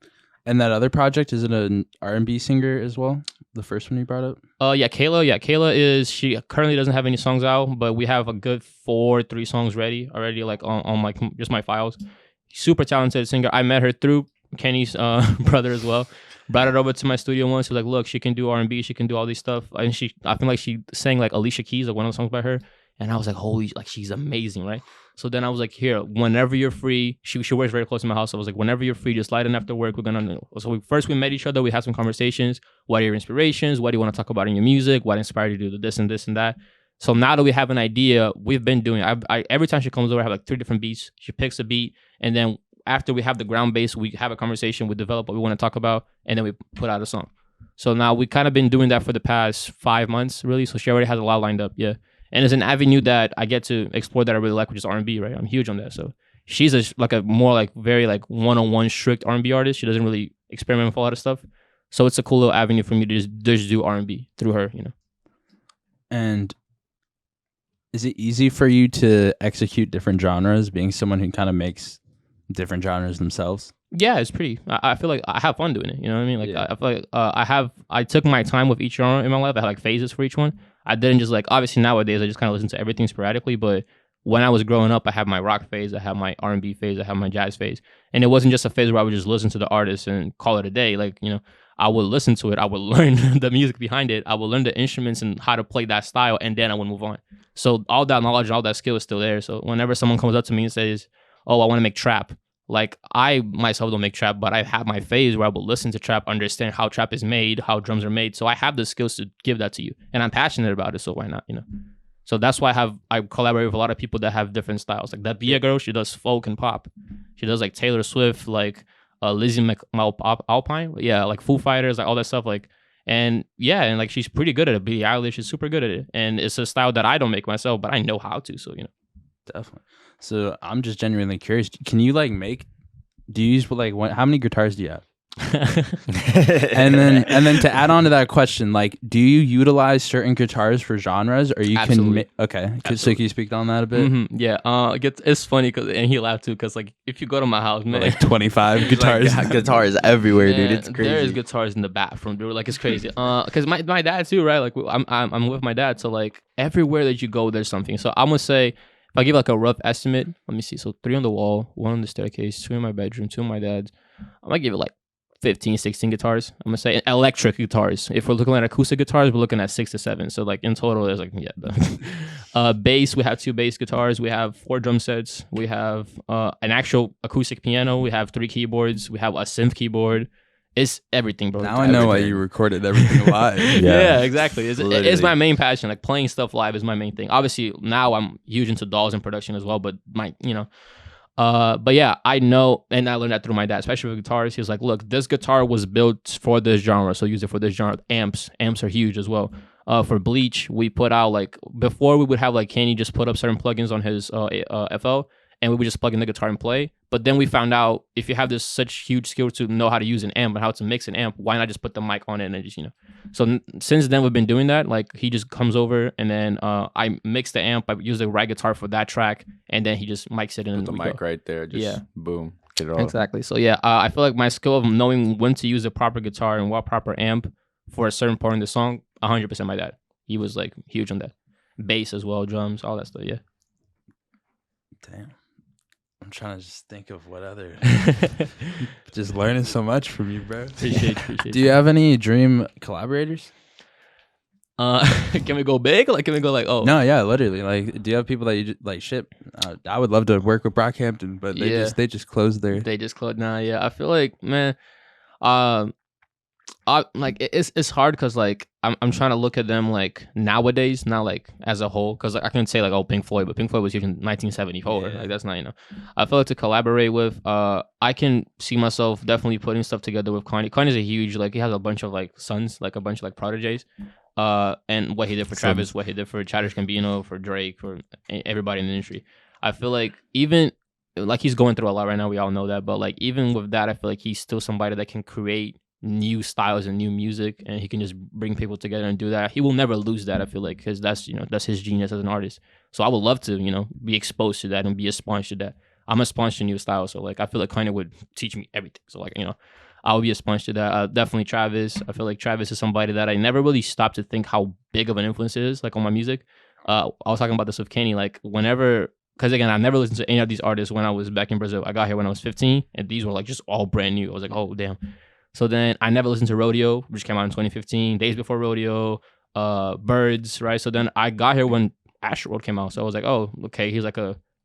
And that other project, is it an R&B singer as well? The first one you brought up? Yeah, Kayla. Yeah, Kayla is, she currently doesn't have any songs out, but we have a good 3 songs ready already, like on like just my files. Super talented singer. I met her through Kenny's brother as well. Brought her over to my studio once. She was like, look, she can do R&B, she can do all these stuff. And I feel like she sang like Alicia Keys, like one of the songs by her. And I was like, holy, like she's amazing, right? So then I was like, here, whenever you're free, she works very close to my house. So I was like, whenever you're free, just slide in after work. We're gonna. So we met each other. We had some conversations. What are your inspirations? What do you want to talk about in your music? What inspired you to do this and this and that? So now that we have an idea, we've been doing. Every time she comes over, I have like 3 different beats. She picks a beat, and then after we have the ground base, we have a conversation. We develop what we want to talk about, and then we put out a song. So now we kind of been doing that for the past 5 months, really. So she already has a lot lined up, yeah. And it's an avenue that I get to explore that I really like, which is R&B, right? I'm huge on that. So she's a more like very like one-on-one strict R&B artist. She doesn't really experiment with a lot of stuff. So it's a cool little avenue for me to just do R&B through her, you know. And is it easy for you to execute different genres, being someone who kind of makes different genres themselves? Yeah, it's pretty. I feel like I have fun doing it. You know what I mean? Like I feel like I took my time with each genre in my life. I had like phases for each one. I didn't just like, obviously nowadays I just kind of listen to everything sporadically, but when I was growing up, I had my rock phase, I had my R&B phase, I had my jazz phase. And it wasn't just a phase where I would just listen to the artist and call it a day. Like, you know, I would listen to it, I would learn the music behind it, I would learn the instruments and how to play that style, and then I would move on. So all that knowledge and all that skill is still there. So whenever someone comes up to me and says, oh, I want to make trap, like I myself don't make trap, but I've had my phase where I will listen to trap, understand how trap is made, how drums are made. So I have the skills to give that to you, and I'm passionate about it. So why not? You know. So that's why I collaborate with a lot of people that have different styles. Like that Bia girl, she does folk and pop. She does like Taylor Swift, like Lizzie Alpine, yeah, like Foo Fighters, like all that stuff. Like and yeah, and like she's pretty good at it. Billie Eilish is super good at it, and it's a style that I don't make myself, but I know how to. So you know, definitely. So I'm just genuinely curious. Can you like do you use like how many guitars do you have? and then to add on to that question, like, do you utilize certain guitars for genres, or you Absolutely. can okay? So can you speak on that a bit? Mm-hmm. Yeah, it's funny and he laughed too, because like if you go to my house, man, like 25 guitars, guitars everywhere, dude. It's crazy. There is guitars in the bathroom, dude. Like it's crazy. Because my dad too, right? Like I'm with my dad, so like everywhere that you go, there's something. So I'm gonna say, if I give like a rough estimate, let me see. So 3 on the wall, 1 on the staircase, 2 in my bedroom, 2 in my dad's. I'm gonna give it like 15, 16 guitars. I'm gonna say electric guitars. If we're looking at acoustic guitars, we're looking at 6 to 7. So like in total, there's like bass. We have 2 bass guitars. We have 4 drum sets. We have an actual acoustic piano. We have 3 keyboards. We have a synth keyboard. It's everything, bro. Now I know why you recorded everything live. Yeah, exactly. It's my main passion. Like playing stuff live is my main thing. Obviously, now I'm huge into dolls and production as well. But but yeah, I know, and I learned that through my dad, especially with guitars. He was like, look, this guitar was built for this genre, so use it for this genre. Amps are huge as well. For Bleach, we put out like, before we would have like Kenny just put up certain plugins on his FL, and we would just plug in the guitar and play. But then we found out, if you have this such huge skill to know how to use an amp and how to mix an amp, why not just put the mic on it and just, So since then we've been doing that. Like he just comes over and then I mix the amp. I use the right guitar for that track, and then he just mics it in. Put the mic right there. Just boom. Get it all. Exactly. So yeah, I feel like my skill of knowing when to use a proper guitar and what proper amp for a certain part in the song, 100% my dad. He was like huge on that. Bass as well, drums, all that stuff. Yeah. Damn. I'm trying to just think of what other. Just learning so much from you, bro. Appreciate. Do you have any dream collaborators? Can we go big? Like, can we go like, oh? No, yeah, literally. Like, do you have people that you like ship? I would love to work with Brockhampton, but they just closed their. They just closed. Nah, yeah. I feel like, man, like it's hard because like I'm trying to look at them like nowadays, not like as a whole, because like, I can say like, oh, Pink Floyd, but Pink Floyd was huge in 1974. Like that's not, I feel like to collaborate with, I can see myself definitely putting stuff together with Kanye. Kanye's a huge, like, he has a bunch of like sons, like a bunch of like prodigies. And what he did for Travis, what he did for Childish Gambino, for Drake, for everybody in the industry. I feel like even like he's going through a lot right now. We all know that, but like even with that, I feel like he's still somebody that can create new styles and new music, and he can just bring people together and do that. He will never lose that. I feel like because that's his genius as an artist. So I would love to be exposed to that and be a sponge to that. I'm a sponge to new style, so like I feel like Kanye would teach me everything. So like I'll be a sponge to that. Definitely Travis. I feel like Travis is somebody that I never really stopped to think how big of an influence it is like on my music. I was talking about this with Kenny. Like whenever. Because again, I never listened to any of these artists when I was back in Brazil. I got here when I was 15, and these were like just all brand new. I was like, oh damn. So then I never listened to Rodeo, which came out in 2015. Days Before Rodeo, Birds, right? So then I got here when Astroworld came out. So I was like, oh, okay, he's like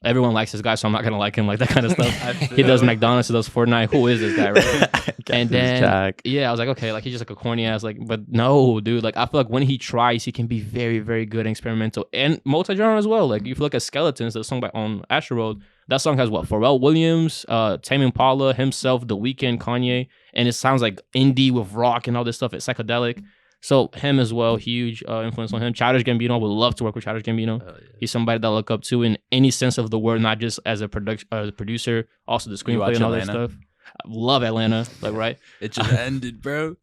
everyone likes this guy, so I'm not gonna like him, like that kind of stuff. He does McDonald's, he does Fortnite. Who is this guy, right? And then Jack. Yeah, I was like, okay, like he's just like a corny ass, like, but no, dude, like I feel like when he tries, he can be very, very good and experimental and multi-genre as well. Like if you look at Skeletons, the song on Astroworld, that song has what Pharrell Williams, Tame Impala, himself, The Weeknd, Kanye, and it sounds like indie with rock and all this stuff. It's psychedelic. So him as well, huge influence on him. Childish Gambino, I would love to work with Childish Gambino. Yeah. He's somebody that I look up to in any sense of the word, not just as a producer, also the screenplay and all that stuff. I love Atlanta, like right. It just ended, bro.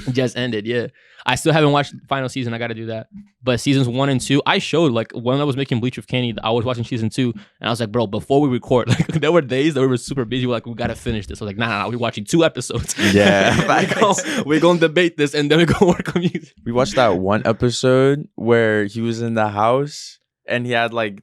It just ended, yeah. I still haven't watched the final season. I got to do that. But seasons 1 and 2, I showed like when I was making Bleach with Kenny, I was watching season 2, and I was like, bro, before we record, like there were days that we were super busy. We're like, we got to finish this. I was like, nah, we're watching 2 episodes. Yeah, we're gonna debate this, and then we're gonna work on music. We watched that one episode where he was in the house and he had like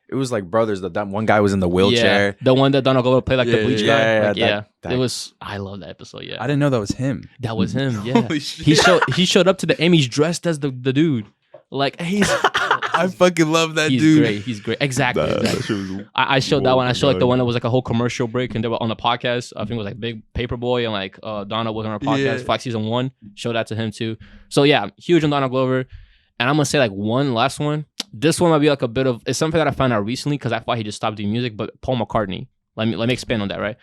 it was like brothers. That one guy was in the wheelchair. Yeah, the one that Donald Glover played like the bleach guy. Yeah, it was. I love that episode. Yeah, I didn't know that was him. That was him. Yeah, he showed up to the Emmys dressed as the dude. Like he's. I fucking love that dude. He's great. He's great. Exactly. I showed that one. I showed like the one that was like a whole commercial break, and they were on the podcast. I think it was like Big Paperboy and like Donna was on our podcast. Fox season 1. Showed that to him too. So yeah, huge on Donald Glover. And I'm gonna say like one last one. This one might be like a bit of it's something that I found out recently because I thought he just stopped doing music. But Paul McCartney, let me expand on that, right?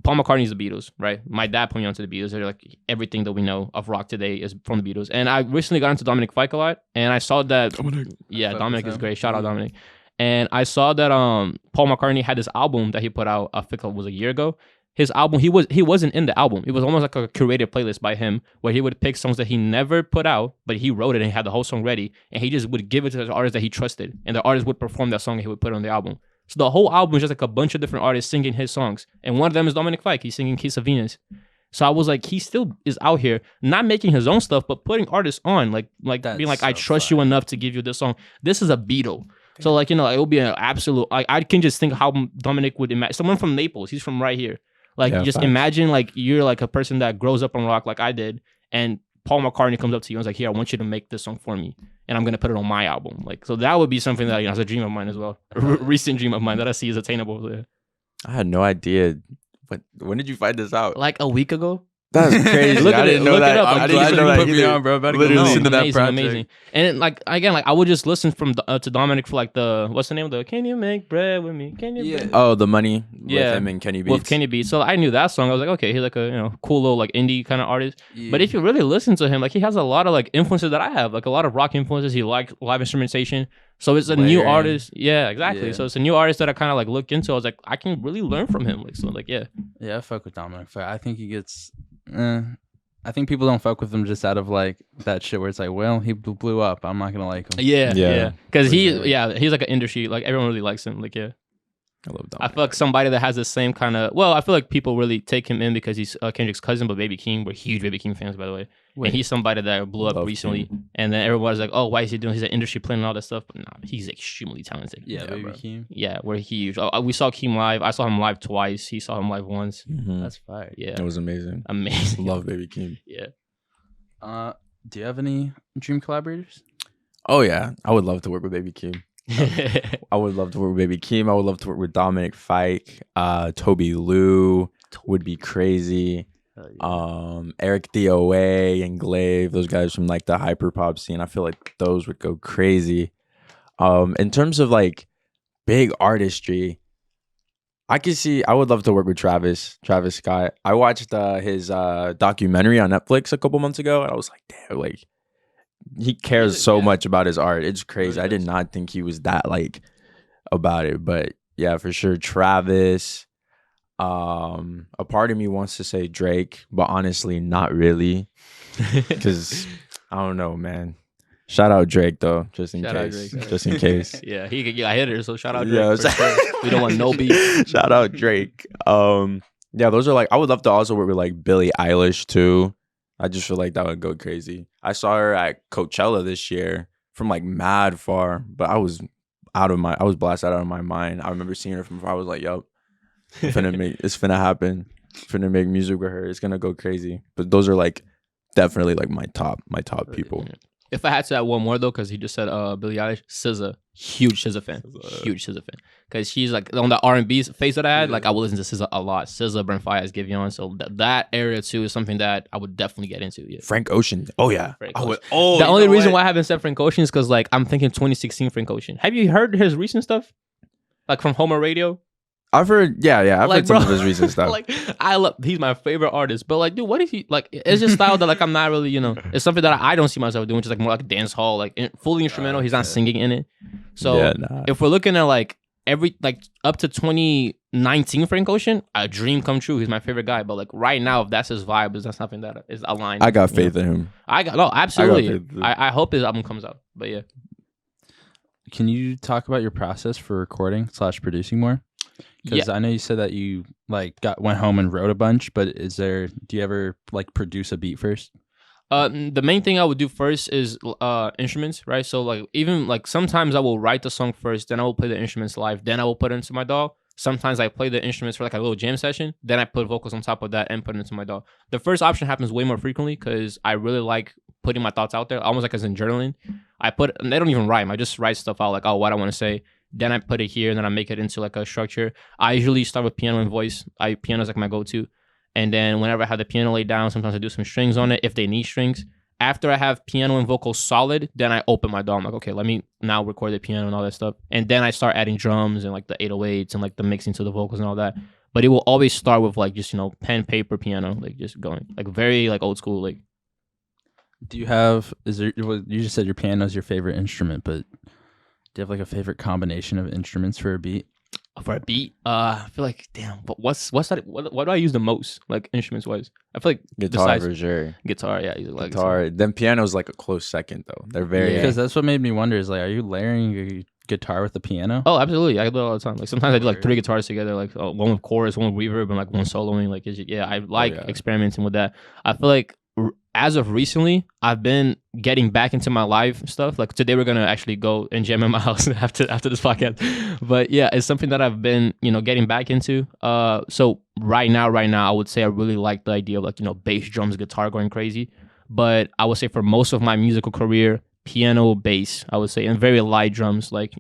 Paul McCartney's the Beatles, right? My dad put me onto the Beatles. They're like everything that we know of rock today is from the Beatles. And I recently got into Dominic Fike a lot, and I saw that Dominic is great. Shout out Dominic. And I saw that Paul McCartney had this album that he put out. I think it was a year ago. His album, he wasn't in the album. It was almost like a curated playlist by him where he would pick songs that he never put out, but he wrote it and he had the whole song ready, and he just would give it to the artist that he trusted, and the artist would perform that song and he would put it on the album. So the whole album is just like a bunch of different artists singing his songs, and one of them is Dominic Fike. He's singing Case of Venus. So I was like, he still is out here not making his own stuff, but putting artists on, like being like, I trust you enough to give you this song. This is a Beatle. So like it will be an absolute. Like I can just think how Dominic would imagine someone from Naples. He's from right here. Like, just imagine, like, you're, like, a person that grows up on rock like I did, and Paul McCartney comes up to you and is like, here, I want you to make this song for me, and I'm going to put it on my album. Like, so that would be something that, is a dream of mine as well. A recent dream of mine that I see is attainable. So, yeah. I had no idea. When did you find this out? Like, a week ago. That's crazy. Look at it. Look it up. I didn't know that put me on, bro. About to go listen to that project. Amazing. And like again, like I would just listen to Dominic for like the what's the name of the Can You Make Bread With Me? Can you? Yeah. Oh, the money. With him and Kenny Beats. With Kenny Beats. So I knew that song. I was like, okay, he's like a cool little like indie kind of artist. Yeah. But if you really listen to him, like he has a lot of like influences that I have, like a lot of rock influences. He likes live instrumentation. So it's a new artist. Yeah, exactly. Yeah. So it's a new artist that I kind of like looked into. I was like, I can really learn from him. Like so, like yeah. Yeah, I fuck with Dominic. I think he gets. I think people don't fuck with him just out of like that shit where it's like, well, he blew up. I'm not gonna like him. Yeah. Because he's like an industry. Like everyone really likes him. Like yeah. I love Dominic. I feel like somebody that has the same kind of. Well, I feel like people really take him in because he's Kendrick's cousin. But Baby Keem, we're huge Baby Keem fans, by the way. And he's somebody that blew up recently. Keem. And then everybody's like, oh, why is he doing? He's an industry playing and all that stuff. But nah, he's extremely talented. Yeah, Baby Keem. Yeah, we're huge. We saw Keem live. I saw him live twice. He saw him live once. Mm-hmm. That's fire. Yeah, it was amazing. Love Baby Keem. Yeah. Do you have any dream collaborators? Oh yeah, I would love to work with Baby Keem. I would love to work with Baby Keem. I would love to work with Dominic Fike. Toby Lou would be crazy. Eric DOA and Glaive, those guys from like the hyper pop scene. I feel like those would go crazy. In terms of like big artistry, I would love to work with Travis Scott. I watched his documentary on Netflix a couple months ago, and I was like, damn, like he cares so Yeah. much about his art. It's crazy. Really I did does. not think he was that like about it, but yeah, for sure. Travis. A part of me wants to say Drake, but honestly, not really, because I don't know, man. Shout out Drake though, just in Shout out case. Drake. Just in case. Yeah, he could get a hitter, so shout out Drake. Yeah, for sure. We don't want no beef. Shout out Drake. Yeah, those are like I would love to also work with like Billie Eilish too. I just feel like that would go crazy. I saw her at Coachella this year from like mad far, but I was blasted out of my mind. I remember seeing her from far. I was like, yup, it's finna happen. Finna make music with her. It's gonna go crazy. But those are like definitely like my top people. If I had to add one more though, because he just said Billie Eilish, SZA, huge SZA fan, huge SZA fan, because she's like on the R&B phase that I had. Like I would listen to SZA a lot. SZA, Brent Faiyaz, Giveon, so that area too is something that I would definitely get into. Yeah. Frank Ocean. Oh yeah. Frank I would, Ocean. The only reason why I haven't said Frank Ocean is because like I'm thinking 2016 Frank Ocean. Have you heard his recent stuff? Like from Homer Radio? I've heard, yeah, I've Like, heard some bro, of his recent stuff. Like I love, he's my favorite artist, but like, dude, what if he like? It's just style that like I'm not really, it's something that I don't see myself doing, which is like more like dance hall, like fully instrumental. He's not singing in it. So Yeah, nah. if we're looking at like up to 2019 Frank Ocean, a dream come true. He's my favorite guy, but like right now, if that's his vibe, is that something that is aligned? I got faith in him. Absolutely. faith in him. I hope his album comes out, but yeah. Can you talk about your process for recording / producing more? Because I know you said that you like went home and wrote a bunch, but do you ever like produce a beat first? The main thing I would do first is instruments, right? So like even like sometimes I will write the song first, then I will play the instruments live, then I will put it into my DAW. Sometimes I play the instruments for like a little jam session, then I put vocals on top of that and put it into my DAW. The first option happens way more frequently because I really like putting my thoughts out there, almost like as in journaling. They don't even rhyme. I just write stuff out like, oh, what I want to say. Then I put it here, and then I make it into like a structure. I usually start with piano and voice. Piano is like my go-to. And then whenever I have the piano laid down, sometimes I do some strings on it if they need strings. After I have piano and vocals solid, then I open my DAW. I'm like, okay, let me now record the piano and all that stuff. And then I start adding drums and like the 808s and like the mixing to the vocals and all that. But it will always start with like just, pen, paper, piano, like just going like very like old school. Like, Do you have, you just said your piano is your favorite instrument, but do you have like a favorite combination of instruments for a beat? for a beat, I feel like damn. But what's that? What do I use the most, like instruments wise? I feel like Guitar besides for sure. guitar, yeah, I use like Guitar. Then piano's like a close second though. They're very Because that's what made me wonder is like, are you layering a guitar with the piano? Oh, absolutely. I do it all the time. Like sometimes I do like 3 guitars together, like one with chorus, one with reverb, and like one soloing. Like I like experimenting with that. I feel like as of recently, I've been getting back into my live stuff. Like today, we're gonna actually go and jam in my house after this podcast. But yeah, it's something that I've been getting back into. So right now, I would say I really like the idea of like bass, drums, guitar going crazy. But I would say for most of my musical career, piano, bass, I would say, and very light drums. Like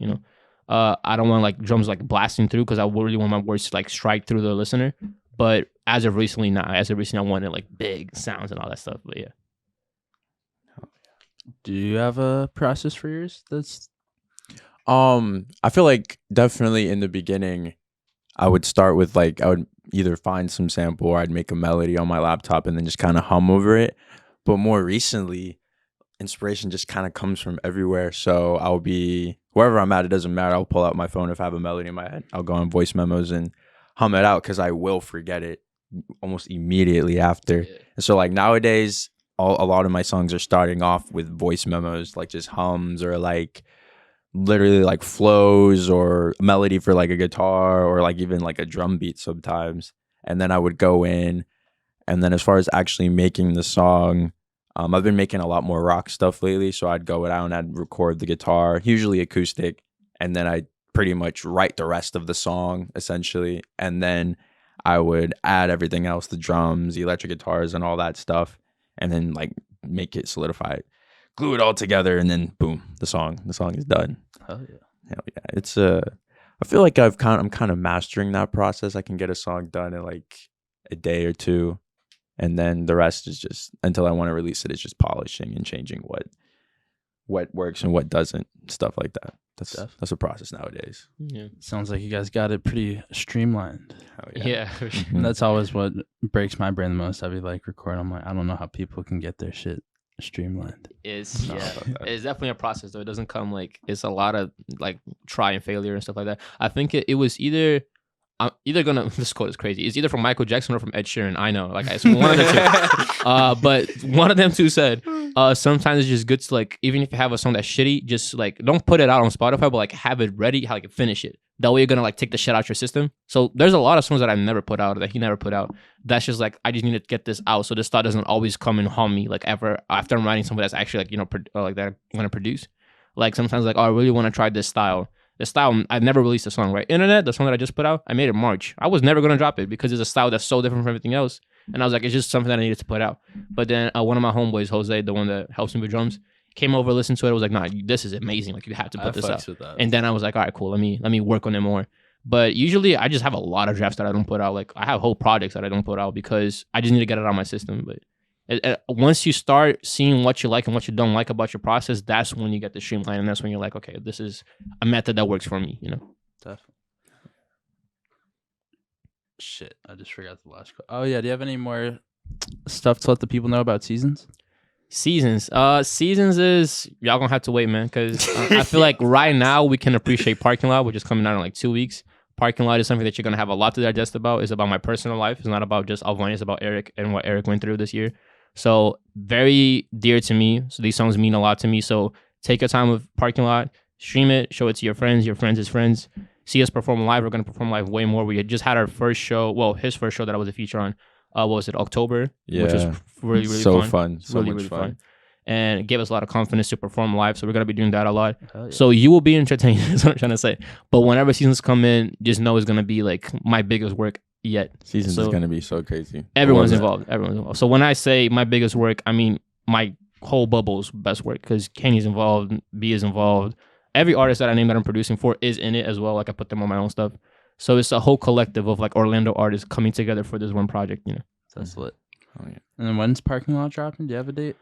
I don't want like drums like blasting through because I really want my words to like strike through the listener. But as of recently, I wanted like big sounds and all that stuff. But yeah. Do you have a process for yours? I feel like definitely in the beginning, I would start with like I would either find some sample or I'd make a melody on my laptop and then just kind of hum over it. But more recently, inspiration just kind of comes from everywhere. So I'll be wherever I'm at. It doesn't matter. I'll pull out my phone if I have a melody in my head. I'll go on voice memos and hum it out because I will forget it almost immediately after. Yeah. And so like nowadays, a lot of my songs are starting off with voice memos, like just hums or like literally like flows or a melody for like a guitar or like even like a drum beat sometimes. And then I would go in. And then as far as actually making the song, I've been making a lot more rock stuff lately. So I'd go down, I'd record the guitar, usually acoustic, and then I'd pretty much write the rest of the song essentially. And then I would add everything else, the drums, the electric guitars and all that stuff. And then like make it solidify it, glue it all together. And then boom, the song is done. Hell yeah. Hell yeah. It's I feel like I'm kind of mastering that process. I can get a song done in like a day or two. And then the rest is just until I want to release it, it's just polishing and changing what works and what doesn't, stuff like that. That's a process nowadays. Yeah. Sounds like you guys got it pretty streamlined. Oh, Yeah. For sure. And that's always what breaks my brain the most. I'd be like recording. I'm like, I don't know how people can get their shit streamlined. It's No, yeah, about that. it's definitely a process though. It doesn't come like it's a lot of like try and failure and stuff like that. I think it was either I'm either gonna this quote is crazy. It's either from Michael Jackson or from Ed Sheeran. I know, like it's one of the two. But one of them two said, sometimes it's just good to like even if you have a song that's shitty, just like don't put it out on Spotify, but like have it ready, like finish it. That way you're gonna like take the shit out your system. So there's a lot of songs that I never put out that he never put out. That's just like I just need to get this out, so this thought doesn't always come and haunt me like ever after I'm writing something that's actually like like that I'm gonna produce. Like sometimes like I really want to try this style. The style I've never released a song, right? Internet, the song that I just put out, I made it in March. I was never gonna drop it because it's a style that's so different from everything else. And I was like, it's just something that I needed to put out. But then one of my homeboys, Jose, the one that helps me with drums, came over, listened to it. Was like, nah, this is amazing. Like you have to put this out. And then I was like, all right, cool. Let me work on it more. But usually I just have a lot of drafts that I don't put out. Like I have whole projects that I don't put out because I just need to get it out of my system. But once you start seeing what you like and what you don't like about your process, that's when you get the streamline, and that's when you're like, okay, this is a method that works for me, you know. Definitely. Shit, I just forgot the last question. Oh yeah, do you have any more stuff to let the people know about seasons? Seasons is y'all gonna have to wait, man, because I feel like right now we can appreciate Parking Lot, which is coming out in like 2 weeks. Parking Lot is something that you're gonna have a lot to digest about. It's about my personal life. It's not about just Alvane. It's about Eric and what Eric went through this year. So very dear to me. So these songs mean a lot to me. So take your time with Parking Lot, stream it, show it to your friends' friends. See us perform live. We're gonna perform live way more. We had just had our first show. Well, his first show that I was a feature on. What was it? October. Yeah, which was really so fun. So really, much really fun. And it gave us a lot of confidence to perform live. So we're gonna be doing that a lot. Yeah. So you will be entertained. That's what I'm trying to say. But whenever seasons come in, just know it's gonna be like my biggest work yet. Seasons So is gonna be so crazy. Everyone's I love involved. Everyone's involved. So when I say my biggest work, I mean my whole bubble's best work because Kenny's involved, B is involved. Every artist that I name that I'm producing for is in it as well. Like I put them on my own stuff. So it's a whole collective of like Orlando artists coming together for this one project, you know. That's lit. Oh, yeah. And then when's Parking Lot dropping? Do you have a date?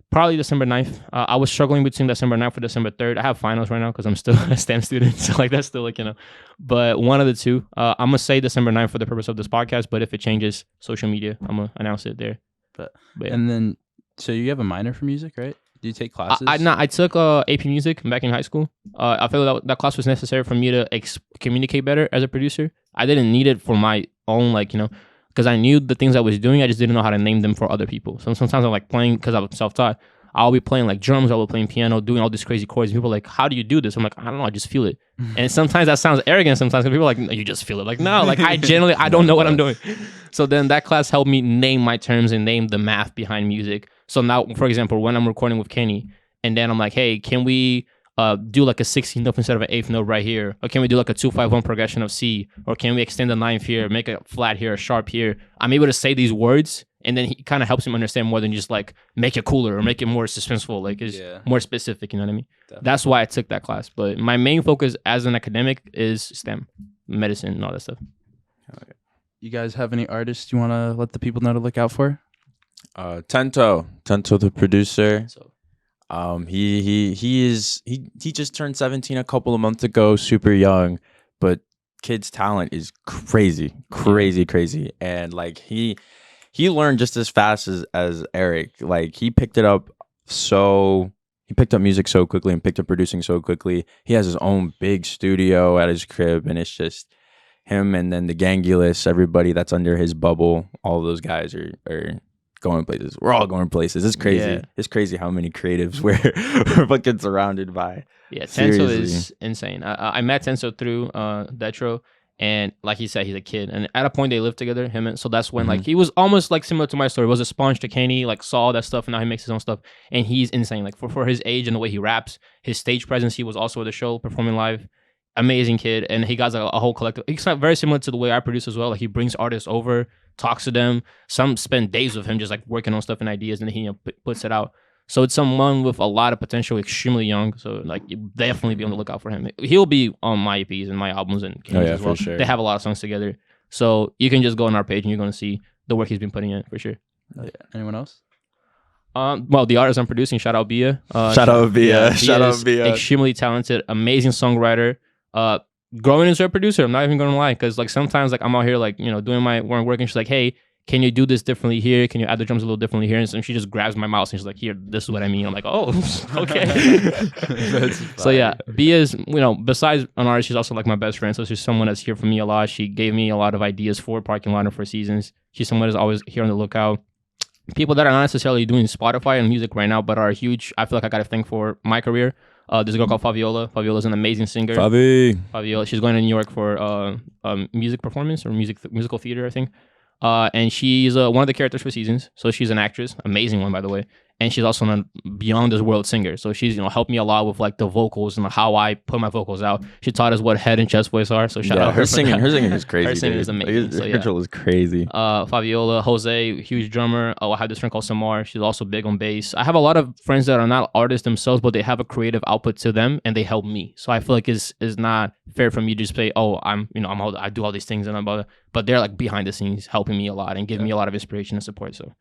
Probably December 9th. I was struggling between December 9th or December 3rd. I have finals right now because I'm still a STEM student. So like that's still like, you know, but one of the two. I'm going to say December 9th for the purpose of this podcast. But if it changes, social media, I'm going to announce it there. But yeah. And then, so you have a minor for music, right? Do you take classes? I took AP Music back in high school. I feel that class was necessary for me to communicate better as a producer. I didn't need it for my own, like, you know, because I knew the things I was doing. I just didn't know how to name them for other people. So sometimes I'm like playing, because I was self-taught, I'll be playing like drums, I'll be playing piano, doing all these crazy chords. People are like, how do you do this? I'm like, I don't know, I just feel it. And sometimes that sounds arrogant sometimes because people are like, no, you just feel it. Like, no, like I generally, I don't know what I'm doing. So then that class helped me name my terms and name the math behind music. So now, for example, when I'm recording with Kenny, and then I'm like, hey, can we do like a 16th note instead of an 8th note right here? Or can we do like a 2-5-1 progression of C? Or can we extend the 9th here, make a flat here, a sharp here? I'm able to say these words, and then he kind of helps him understand more than just like make it cooler or make it more suspenseful. Like it's more specific, you know what I mean? Definitely. That's why I took that class. But my main focus as an academic is STEM, medicine, and all that stuff. You guys have any artists you want to let the people know to look out for? Tento the producer. So he just turned 17 a couple of months ago, super young, but kid's talent is crazy, and like he learned just as fast as Eric. Like he picked up music so quickly and picked up producing so quickly. He has his own big studio at his crib, and it's just him and then the Gangulus, everybody that's under his bubble. All of those guys are going places. We're all going places. It's crazy. Yeah. It's crazy how many creatives we're fucking surrounded by. Yeah, Tenso is insane. I met Tenso through FtDetro, and like he said, he's a kid. And at a point, they lived together, him and so that's when like he was almost like similar to my story. He was a sponge to Kenny, like saw all that stuff, and now he makes his own stuff. And he's insane. Like for his age and the way he raps, his stage presence, he was also at the show performing live. Amazing kid, and he got like a whole collective. It's not very similar to the way I produce as well. Like he brings artists over, talks to them. Some spend days with him just like working on stuff and ideas, and then he puts it out. So it's someone with a lot of potential, extremely young. So like you definitely be on the lookout for him. He'll be on my EPs and my albums and as well. Sure. They have a lot of songs together. So you can just go on our page and you're going to see the work he's been putting in for sure. Oh, yeah. Anyone else? Well, the artist I'm producing, shout out Bia. Shout out Bia. Shout out Bia. Extremely talented, amazing songwriter. Growing into a producer. I'm not even gonna lie, because like sometimes like I'm out here like, you know, doing my work and she's like, hey, can you do this differently here? Can you add the drums a little differently here? And so she just grabs my mouse and she's like, here, this is what I mean. I'm like, oh, okay. So yeah, B is, besides an artist, she's also like my best friend. So she's someone that's here for me a lot. She gave me a lot of ideas for Parking Lot and for Seasons. She's someone that's always here on the lookout. People that are not necessarily doing Spotify and music right now, but are huge. I feel like I got to thank for my career. There's a girl called Fabiola. Fabiola's an amazing singer. Fabiola. She's going to New York for music performance or musical theater, I think. And she's one of the characters for Seasons. So she's an actress, amazing one, by the way. And she's also a beyond this world singer. So she's, helped me a lot with like the vocals and how I put my vocals out. She taught us what head and chest voice are. So shout out her singing. Her singing is crazy. Her singing is amazing. Her control is crazy. Fabiola, Jose, huge drummer. I have this friend called Samar. She's also big on bass. I have a lot of friends that are not artists themselves, but they have a creative output to them and they help me. So I feel like it's not fair for me to just say, oh, I do all these things and but they're like behind the scenes helping me a lot and giving me a lot of inspiration and support. So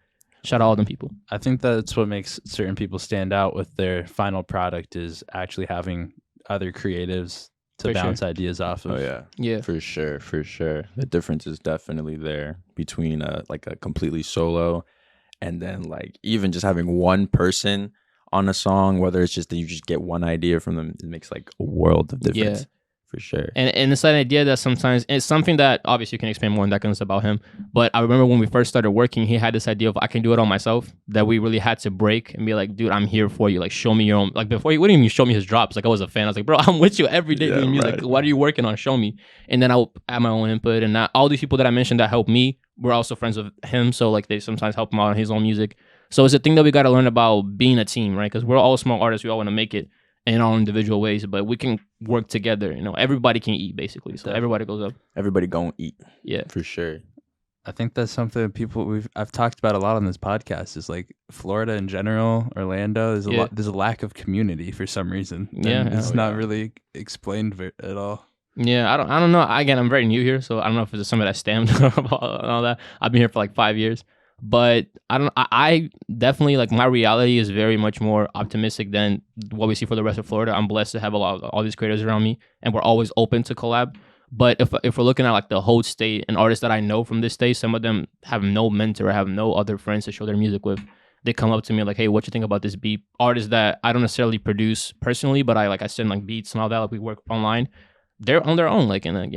shout out all them people. I think that's what makes certain people stand out with their final product is actually having other creatives to bounce ideas off of. Oh yeah, for sure. The difference is definitely there between like a completely solo and then like even just having one person on a song, whether it's just that you just get one idea from them, it makes like a world of difference. For sure. And it's an idea that sometimes it's something that obviously you can explain more in that goes about him. But I remember when we first started working, he had this idea of I can do it all myself that we really had to break and be like, dude, I'm here for you. Like, show me your own. Like before he wouldn't even show me his drops. Like I was a fan. I was like, bro, I'm with you every day doing music. Like, what are you working on? Show me. And then I'll add my own input. And all these people that I mentioned that helped me were also friends with him. So like they sometimes help him out on his own music. So it's a thing that we got to learn about being a team, right? Because we're all small artists. We all want to make it in our individual ways, but we can work together. Everybody can eat basically. So everybody goes up. Everybody gonna eat. Yeah, for sure. I think that's something I've talked about a lot on this podcast. Is like Florida in general, Orlando. There's a lack of community for some reason. It's not really explained at all. Yeah, I don't know. Again, I'm very new here, so I don't know if it's something that stemmed and all that. I've been here for like 5 years. But I definitely like my reality is very much more optimistic than what we see for the rest of Florida. I'm blessed to have all these creators around me, and we're always open to collab. But if we're looking at like the whole state and artists that I know from this state, some of them have no mentor, have no other friends to show their music with. They come up to me like, hey, what you think about this beat? Artists that I don't necessarily produce personally, but I send like beats and all that. Like we work online. They're on their own, like, and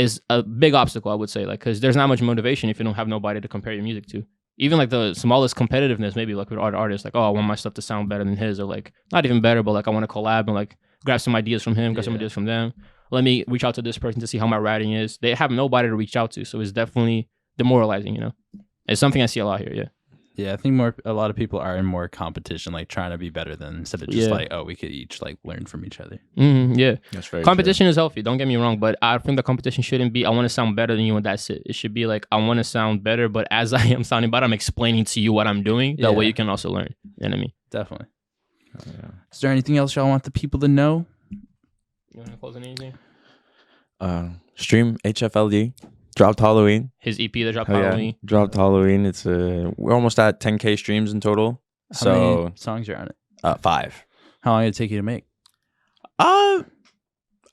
is a big obstacle, I would say, like, because there's not much motivation if you don't have nobody to compare your music to. Even like the smallest competitiveness, maybe like with artists, like, oh, I want my stuff to sound better than his, or like not even better, but like I want to collab and like grab some ideas from him, grab some ideas from them. Let me reach out to this person to see how my writing is. They have nobody to reach out to, so it's definitely demoralizing. It's something I see a lot here. Yeah. Yeah, I think a lot of people are in more competition, like trying to be better than instead of just like, oh, we could each like learn from each other. Yeah, that's very competition true. is healthy. Don't get me wrong, but I think the competition shouldn't be I want to sound better than you and that's it. It should be like I want to sound better, but as I am sounding better, I'm explaining to you what I'm doing. That way you can also learn. You know what I mean? Definitely. Oh, yeah. Is there anything else y'all want the people to know? You want to close on anything? Stream HFLD. Dropped Halloween. His EP that dropped Halloween. Dropped Halloween. It's we're almost at 10K streams in total. How many songs are on it? 5. How long did it take you to make? I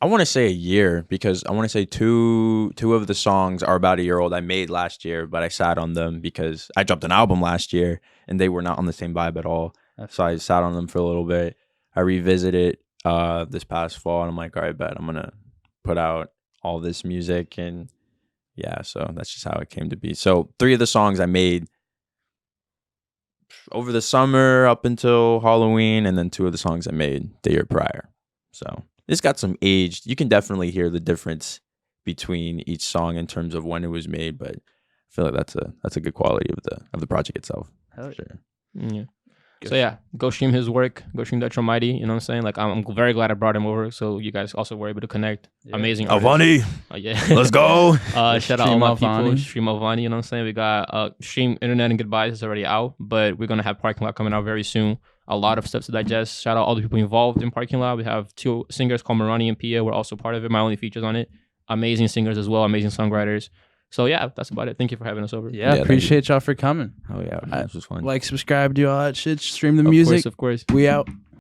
want to say a year because I want to say two of the songs are about a year old. I made last year, but I sat on them because I dropped an album last year and they were not on the same vibe at all. So I sat on them for a little bit. I revisited this past fall and I'm like, all right, bet I'm gonna put out all this music and. Yeah, so that's just how it came to be. So 3 of the songs I made over the summer up until Halloween, and then 2 of the songs I made the year prior. So it's got some age. You can definitely hear the difference between each song in terms of when it was made, but I feel like that's a good quality of the project itself. Hell sure. Yeah. So yeah, go stream his work. Go stream FtDetro Mighty. You know what I'm saying? Like I'm very glad I brought him over, so you guys also were able to connect. Yeah. Amazing. Alvane. Yeah. Let's go. Shout out all my people. Stream Alvane. You know what I'm saying? We got stream Internet and Goodbyes is already out, but we're gonna have Parking Lot coming out very soon. A lot of stuff to digest. Shout out all the people involved in Parking Lot. We have 2 singers called Marani and Pia. We're also part of it. My only features on it. Amazing singers as well. Amazing songwriters. So yeah, that's about it. Thank you for having us over. Yeah, appreciate y'all for coming. Oh yeah, this was fun. Like, subscribe, do all that shit. Stream the music. Of course. We out.